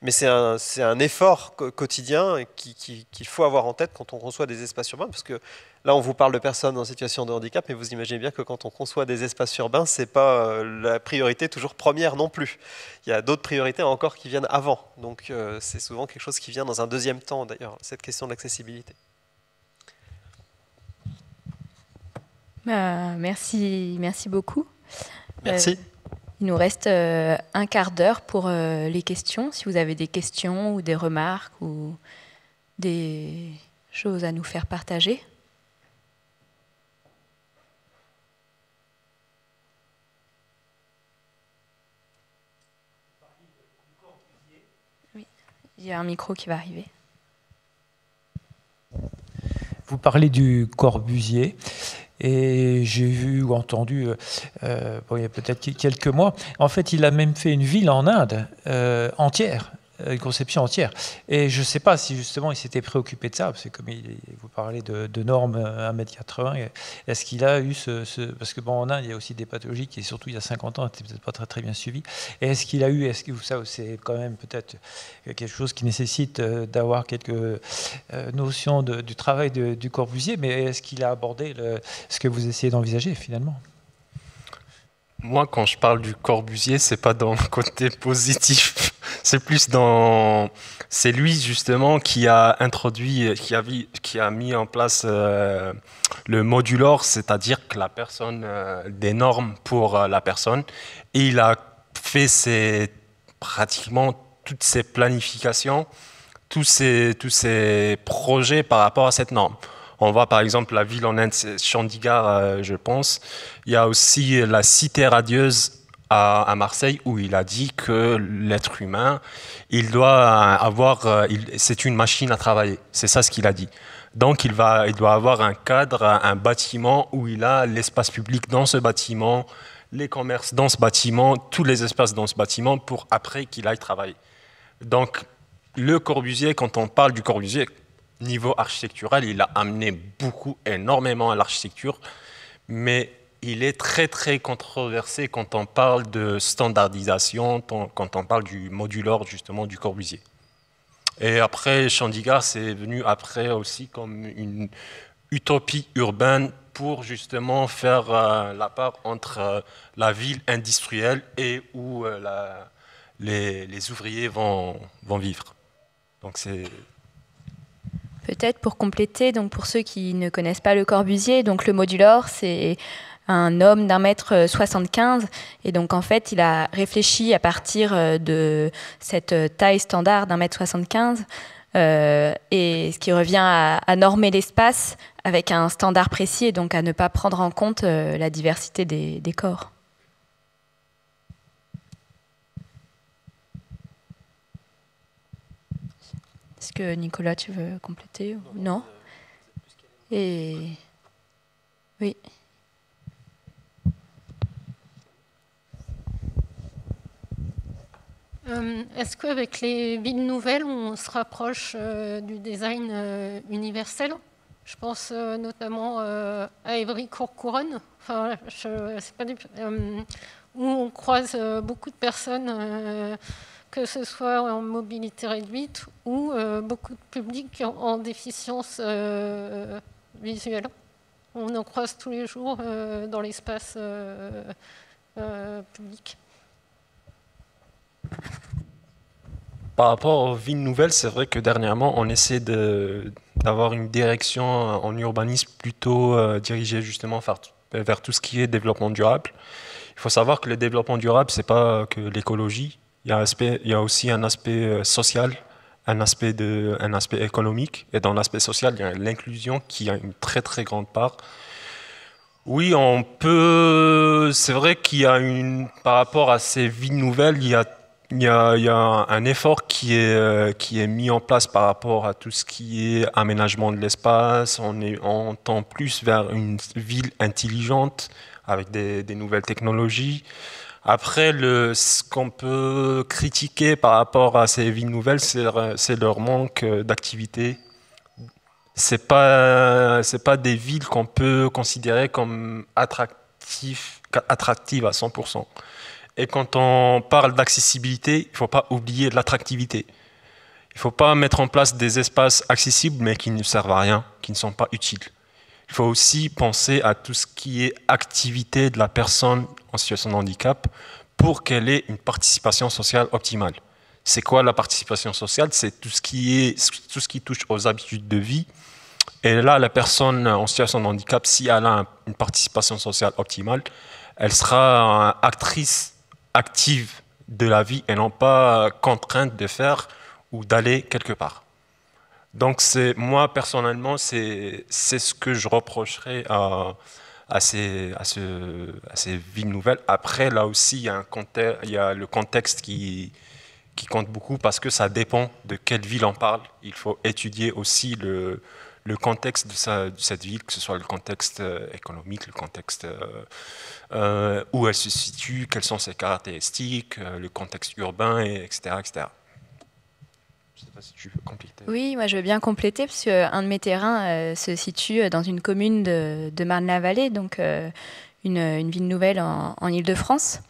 c'est un effort quotidien qu'il faut avoir en tête quand on conçoit des espaces urbains, parce que là, on vous parle de personnes en situation de handicap, mais vous imaginez bien que quand on conçoit des espaces urbains, ce n'est pas la priorité toujours première non plus. Il y a d'autres priorités encore qui viennent avant. Donc, c'est souvent quelque chose qui vient dans un deuxième temps, d'ailleurs, cette question de l'accessibilité. Merci beaucoup. Merci. Il nous reste un quart d'heure pour les questions. Si vous avez des questions ou des remarques ou des choses à nous faire partager. Oui, il y a un micro qui va arriver. Vous parlez du Corbusier et j'ai vu ou entendu, il y a peut-être quelques mois, en fait il a même fait une ville en Inde entière, une conception entière. Et je ne sais pas si justement il s'était préoccupé de ça, parce que comme vous parlez de normes 1,80 m, est-ce qu'il a eu parce que bon, en Inde il y a aussi des pathologies qui, surtout il y a 50 ans, n'étaient peut-être pas très bien suivies. Et est-ce qu'il a eu, ça c'est quand même peut-être quelque chose qui nécessite d'avoir quelques notions du travail du Corbusier, mais est-ce qu'il a abordé ce que vous essayez d'envisager finalement? Moi, quand je parle du Corbusier, c'est pas dans le côté positif. C'est plus c'est lui justement qui a introduit, qui a mis en place le modular, c'est-à-dire que la personne, des normes pour la personne, et il a fait pratiquement toutes ses planifications, tous ses projets par rapport à cette norme. On voit par exemple la ville en Inde, c'est Chandigarh, je pense. Il y a aussi la cité radieuse à Marseille où il a dit que l'être humain, il doit avoir, c'est une machine à travailler. C'est ça ce qu'il a dit. Donc il doit avoir un cadre, un bâtiment où il a l'espace public dans ce bâtiment, les commerces dans ce bâtiment, tous les espaces dans ce bâtiment pour après qu'il aille travailler. Donc le Corbusier, quand on parle du Corbusier, niveau architectural, il a amené énormément à l'architecture, mais il est très très controversé quand on parle de standardisation, quand on parle du modular justement du Corbusier. Et après, Chandigarh, c'est venu après aussi comme une utopie urbaine pour justement faire la part entre la ville industrielle et où les ouvriers vont vivre. Donc c'est... Peut-être pour compléter, donc pour ceux qui ne connaissent pas le Corbusier, donc le modular, c'est un homme d'1,75 m. Et donc, en fait, il a réfléchi à partir de cette taille standard d'1,75 m, et ce qui revient à normer l'espace avec un standard précis et donc à ne pas prendre en compte la diversité des corps. Est-ce que Nicolas, tu veux compléter? Non. Et oui. Est-ce qu'avec les villes nouvelles, on se rapproche du design universel? Je pense notamment à Évry-Courcouronnes, enfin, où on croise beaucoup de personnes que ce soit en mobilité réduite ou beaucoup de publics en déficience visuelle. On en croise tous les jours dans l'espace public. Par rapport aux villes nouvelles, c'est vrai que dernièrement, on essaie d'avoir une direction en urbanisme plutôt dirigée justement vers tout ce qui est développement durable. Il faut savoir que le développement durable, c'est pas que l'écologie. Il y a aussi un aspect social, un aspect économique. Et dans l'aspect social, il y a l'inclusion qui a une très très grande part. Oui, on peut. C'est vrai qu'il y a par rapport à ces villes nouvelles, il y a un effort qui est mis en place par rapport à tout ce qui est aménagement de l'espace. On tend plus vers une ville intelligente avec des nouvelles technologies. Après, ce qu'on peut critiquer par rapport à ces villes nouvelles, c'est leur manque d'activité. C'est pas des villes qu'on peut considérer comme attractives à 100%. Et quand on parle d'accessibilité, il ne faut pas oublier l'attractivité. Il ne faut pas mettre en place des espaces accessibles mais qui ne servent à rien, qui ne sont pas utiles. Il faut aussi penser à tout ce qui est activité de la personne en situation de handicap pour qu'elle ait une participation sociale optimale. C'est quoi la participation sociale? C'est tout ce qui touche aux habitudes de vie. Et là, la personne en situation de handicap, si elle a une participation sociale optimale, elle sera actrice active de la vie et non pas contrainte de faire ou d'aller quelque part. Donc moi, personnellement, c'est ce que je reprocherais à ces villes nouvelles. Après, là aussi, il y a le contexte qui compte beaucoup parce que ça dépend de quelle ville on parle. Il faut étudier aussi le contexte de cette ville, que ce soit le contexte économique, le contexte où elle se situe, quelles sont ses caractéristiques, le contexte urbain, etc., etc. Je ne sais pas si tu veux compléter. Oui, moi je veux bien compléter, parce qu'un de mes terrains se situe dans une commune de Marne-la-Vallée, donc une ville nouvelle en Île-de-France,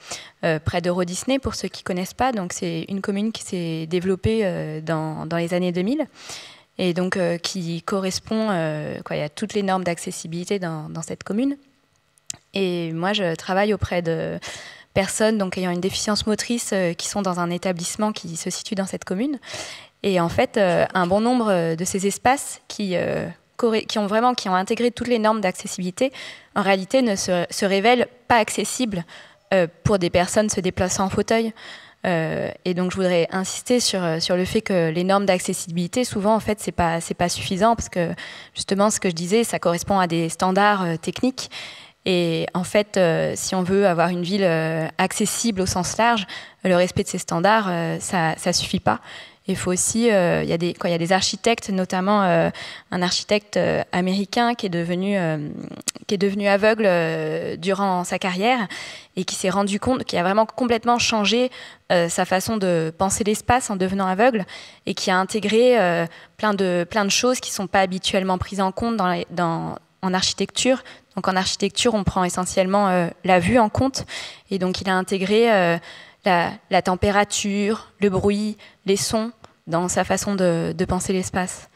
près d'Eurodisney, pour ceux qui ne connaissent pas. Donc c'est une commune qui s'est développée dans les années 2000. Et donc qui correspond il y a toutes les normes d'accessibilité dans cette commune. Et moi, je travaille auprès de personnes donc, ayant une déficience motrice qui sont dans un établissement qui se situe dans cette commune. Et en fait, un bon nombre de ces espaces qui ont intégré toutes les normes d'accessibilité, en réalité ne se révèlent pas accessibles pour des personnes se déplaçant en fauteuil. Et donc je voudrais insister sur le fait que les normes d'accessibilité, souvent en fait c'est pas suffisant, parce que justement ce que je disais, ça correspond à des standards techniques. Et en fait, si on veut avoir une ville accessible au sens large, le respect de ces standards, ça suffit pas. Il faut aussi, il y a des architectes, notamment un architecte américain qui est devenu aveugle durant sa carrière et qui s'est rendu compte, qui a vraiment complètement changé sa façon de penser l'espace en devenant aveugle, et qui a intégré plein de choses qui ne sont pas habituellement prises en compte en architecture. Donc en architecture, on prend essentiellement la vue en compte, et donc il a intégré la température, le bruit, les sons dans sa façon de penser l'espace.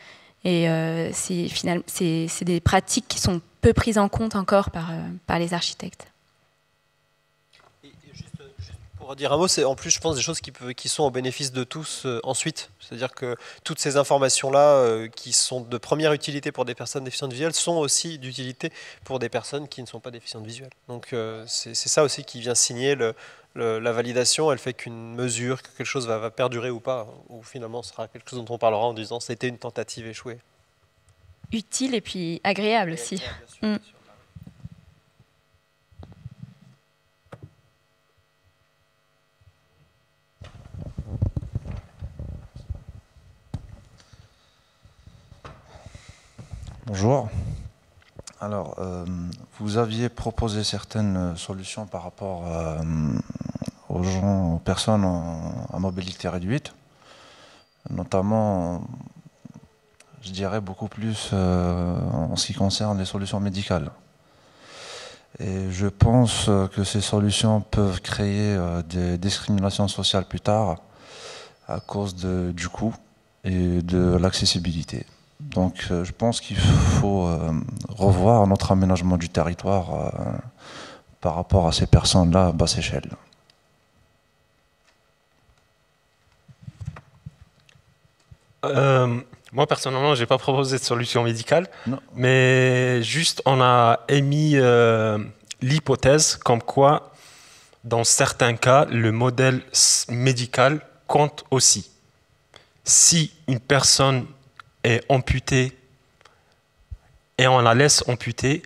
Et c'est des pratiques qui sont peu prises en compte encore par les architectes. Et juste pour dire un mot, c'est en plus, je pense, des choses qui sont au bénéfice de tous ensuite. C'est-à-dire que toutes ces informations-là qui sont de première utilité pour des personnes déficientes visuelles sont aussi d'utilité pour des personnes qui ne sont pas déficientes visuelles. Donc c'est ça aussi qui vient signer la validation. Elle fait qu'une mesure, que quelque chose va perdurer ou pas, ou finalement ce sera quelque chose dont on parlera en disant c'était une tentative échouée. Utile et puis agréable aussi. Bien sûr, bien sûr. Bonjour. Alors, vous aviez proposé certaines solutions par rapport aux personnes à mobilité réduite, notamment, je dirais, beaucoup plus en ce qui concerne les solutions médicales. Et je pense que ces solutions peuvent créer des discriminations sociales plus tard, à cause du coût et de l'accessibilité. Donc je pense qu'il faut revoir notre aménagement du territoire par rapport à ces personnes-là à basse échelle. Moi, personnellement, je n'ai pas proposé de solution médicale, non. Mais juste on a émis l'hypothèse comme quoi, dans certains cas, le modèle médical compte aussi. Si une personne est amputée et on la laisse amputée,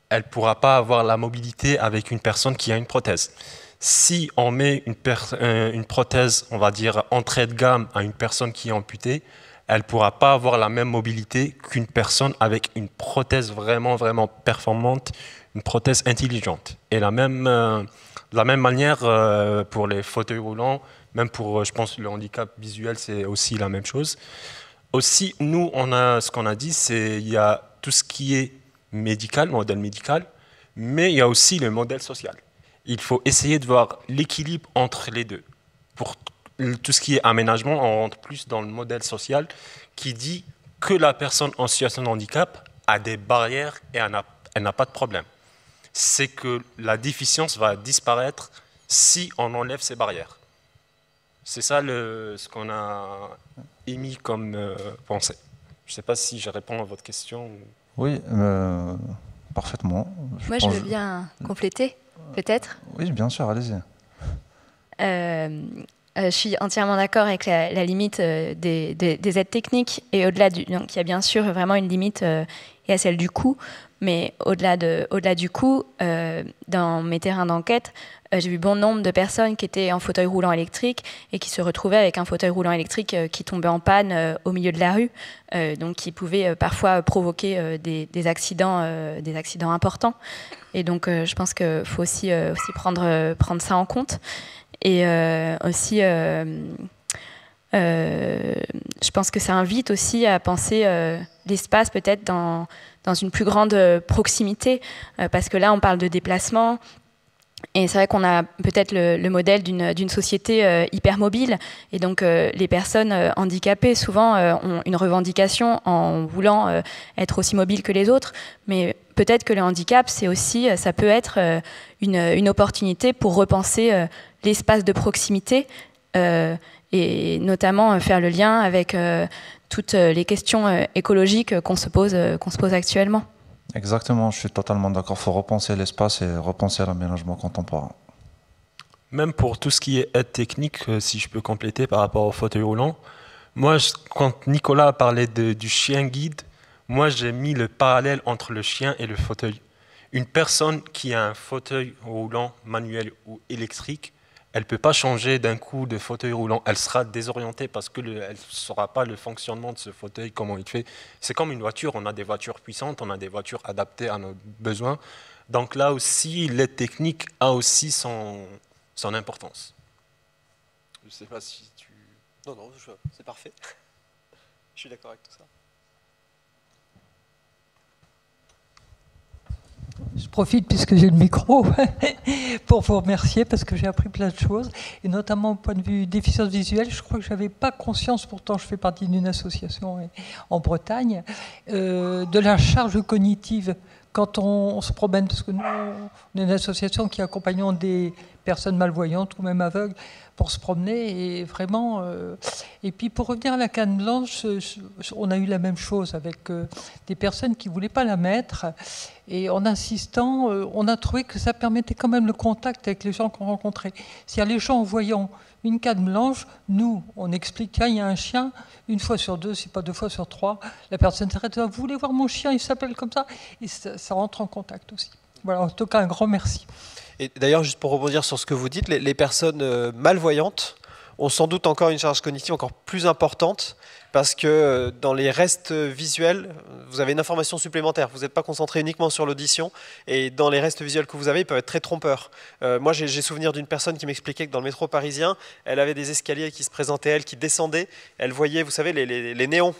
elle ne pourra pas avoir la mobilité avec une personne qui a une prothèse. Si on met une prothèse, on va dire, entrée de gamme à une personne qui est amputée, elle ne pourra pas avoir la même mobilité qu'une personne avec une prothèse vraiment, vraiment performante, une prothèse intelligente. Et de la même manière pour les fauteuils roulants, même pour, je pense, le handicap visuel, c'est aussi la même chose. Aussi, nous, ce qu'on a dit, c'est qu'il y a tout ce qui est médical, modèle médical, mais il y a aussi le modèle social. Il faut essayer de voir l'équilibre entre les deux. Pour tout ce qui est aménagement, on rentre plus dans le modèle social qui dit que la personne en situation de handicap a des barrières et elle n'a pas de problème. C'est que la déficience va disparaître si on enlève ces barrières. C'est ça ce qu'on a émis comme pensée. Je ne sais pas si je réponds à votre question. Oui, parfaitement. Moi, je veux bien compléter, peut-être. Oui, bien sûr, allez-y. Je suis entièrement d'accord avec la limite des aides techniques. Et au-delà donc il y a bien sûr vraiment une limite et à celle du coût. Mais au-delà du coût, dans mes terrains d'enquête, j'ai vu bon nombre de personnes qui étaient en fauteuil roulant électrique et qui se retrouvaient avec un fauteuil roulant électrique qui tombait en panne au milieu de la rue, donc qui pouvait parfois provoquer des accidents importants. Et donc je pense qu'il faut aussi prendre ça en compte. Et aussi, je pense que ça invite aussi à penser l'espace peut-être dans une plus grande proximité, parce que là on parle de déplacement. Et c'est vrai qu'on a peut-être le modèle d'une société hypermobile. Et donc, les personnes handicapées, souvent, ont une revendication en voulant être aussi mobiles que les autres. Mais peut-être que le handicap, ça peut être une opportunité pour repenser l'espace de proximité et notamment faire le lien avec toutes les questions écologiques qu'on se pose actuellement. Exactement, je suis totalement d'accord. Il faut repenser l'espace et repenser l'aménagement contemporain. Même pour tout ce qui est aide technique, si je peux compléter par rapport au fauteuil roulant, moi, quand Nicolas a parlé du chien guide, moi j'ai mis le parallèle entre le chien et le fauteuil. Une personne qui a un fauteuil roulant manuel ou électrique, elle ne peut pas changer d'un coup de fauteuil roulant. Elle sera désorientée parce qu'elle ne saura pas le fonctionnement de ce fauteuil, comment il fait. C'est comme une voiture. On a des voitures puissantes, on a des voitures adaptées à nos besoins. Donc là aussi, l'aide technique a aussi son importance. Je ne sais pas si tu... Non, c'est parfait. Je suis d'accord avec tout ça. Je profite, puisque j'ai le micro, pour vous remercier, parce que j'ai appris plein de choses, et notamment au point de vue déficience visuelle. Je crois que je n'avais pas conscience, pourtant je fais partie d'une association en Bretagne, de la charge cognitive quand on se promène, parce que nous, on est une association qui accompagnons des personnes malvoyantes ou même aveugles pour se promener, et vraiment... Et puis pour revenir à la canne blanche, on a eu la même chose avec des personnes qui ne voulaient pas la mettre, et en insistant, on a trouvé que ça permettait quand même le contact avec les gens qu'on rencontrait. C'est-à-dire les gens en voyant une canne blanche, nous, on explique, tiens, il y a un chien, une fois sur deux, si pas deux fois sur trois, la personne s'arrête, vous voulez voir mon chien, il s'appelle comme ça, et ça rentre en contact aussi. Voilà, en tout cas, un grand merci. Et d'ailleurs, juste pour rebondir sur ce que vous dites, les personnes malvoyantes ont sans doute encore une charge cognitive encore plus importante, parce que dans les restes visuels, vous avez une information supplémentaire. Vous n'êtes pas concentré uniquement sur l'audition, et dans les restes visuels que vous avez, ils peuvent être très trompeurs. Moi, j'ai souvenir d'une personne qui m'expliquait que dans le métro parisien, elle avait des escaliers qui se présentaient, elle, qui descendaient. Elle voyait, vous savez, les néons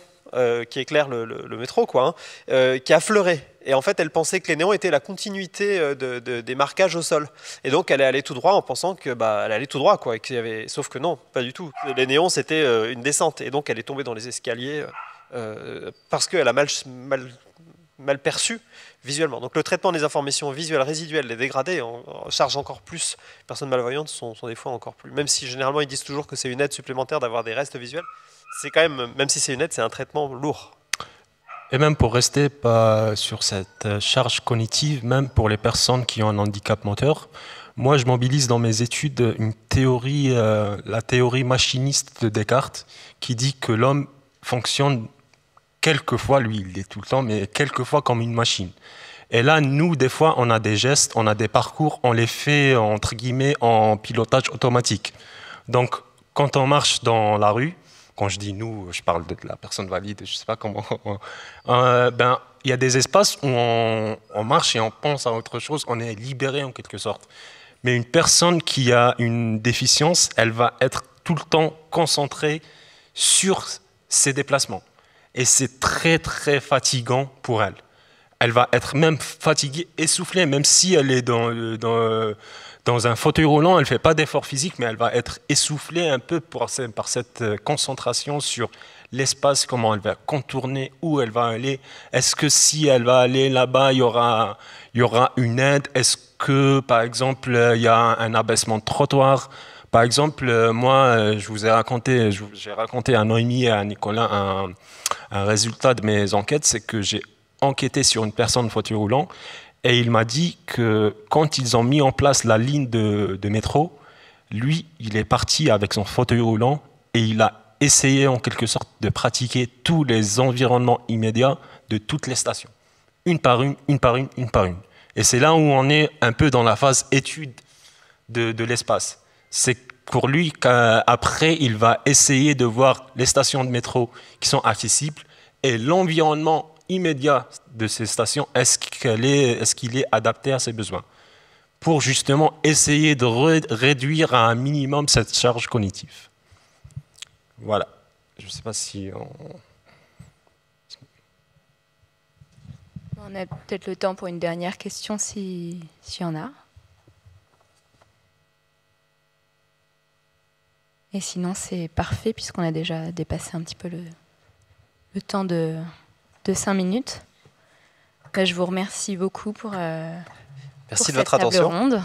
qui éclairent le métro, quoi, qui affleuraient. Et en fait, elle pensait que les néons étaient la continuité des marquages au sol. Et donc, elle est allée tout droit en pensant que elle allait tout droit, quoi. Et qu'il y avait... Sauf que non, pas du tout. Les néons, c'était une descente. Et donc, elle est tombée dans les escaliers parce qu'elle a mal perçu visuellement. Donc, le traitement des informations visuelles résiduelles, les dégradés, en charge encore plus. Les personnes malvoyantes sont des fois encore plus. Même si généralement, ils disent toujours que c'est une aide supplémentaire d'avoir des restes visuels. C'est quand même si c'est une aide, c'est un traitement lourd. Et même pour rester sur cette charge cognitive, même pour les personnes qui ont un handicap moteur, moi je mobilise dans mes études une théorie, la théorie machiniste de Descartes, qui dit que l'homme fonctionne quelquefois, lui il est tout le temps, mais quelquefois comme une machine. Et là, nous, des fois, on a des gestes, on a des parcours, on les fait, entre guillemets, en pilotage automatique. Donc, quand on marche dans la rue, quand je dis nous, je parle de la personne valide, je ne sais pas comment. Il y a des espaces où on marche et on pense à autre chose, on est libéré en quelque sorte. Mais une personne qui a une déficience, elle va être tout le temps concentrée sur ses déplacements. Et c'est très, très fatigant pour elle. Elle va être même fatiguée, essoufflée, même si elle est dans un fauteuil roulant, elle ne fait pas d'effort physique, mais elle va être essoufflée un peu par cette concentration sur l'espace, comment elle va contourner, où elle va aller. Est-ce que si elle va aller là-bas, il y aura une aide? Est-ce que, par exemple, il y a un abaissement de trottoir? Par exemple, moi, j'ai raconté à Noémie et à Nicolas un résultat de mes enquêtes, c'est que j'ai enquêté sur une personne fauteuil roulant. Et il m'a dit que quand ils ont mis en place la ligne de métro, lui, il est parti avec son fauteuil roulant et il a essayé en quelque sorte de pratiquer tous les environnements immédiats de toutes les stations. Une par une, une par une, une par une. Et c'est là où on est un peu dans la phase étude de l'espace. C'est pour lui qu'après, il va essayer de voir les stations de métro qui sont accessibles et l'environnement immédiat de ces stations, est-ce qu'il est adapté à ses besoins, pour justement essayer de réduire à un minimum cette charge cognitive. Voilà. Je ne sais pas si on a peut-être le temps pour une dernière question, s'il y en a. Et sinon, c'est parfait, puisqu'on a déjà dépassé un petit peu le temps de 5 minutes. Je vous remercie beaucoup pour Merci de votre attention. Table ronde.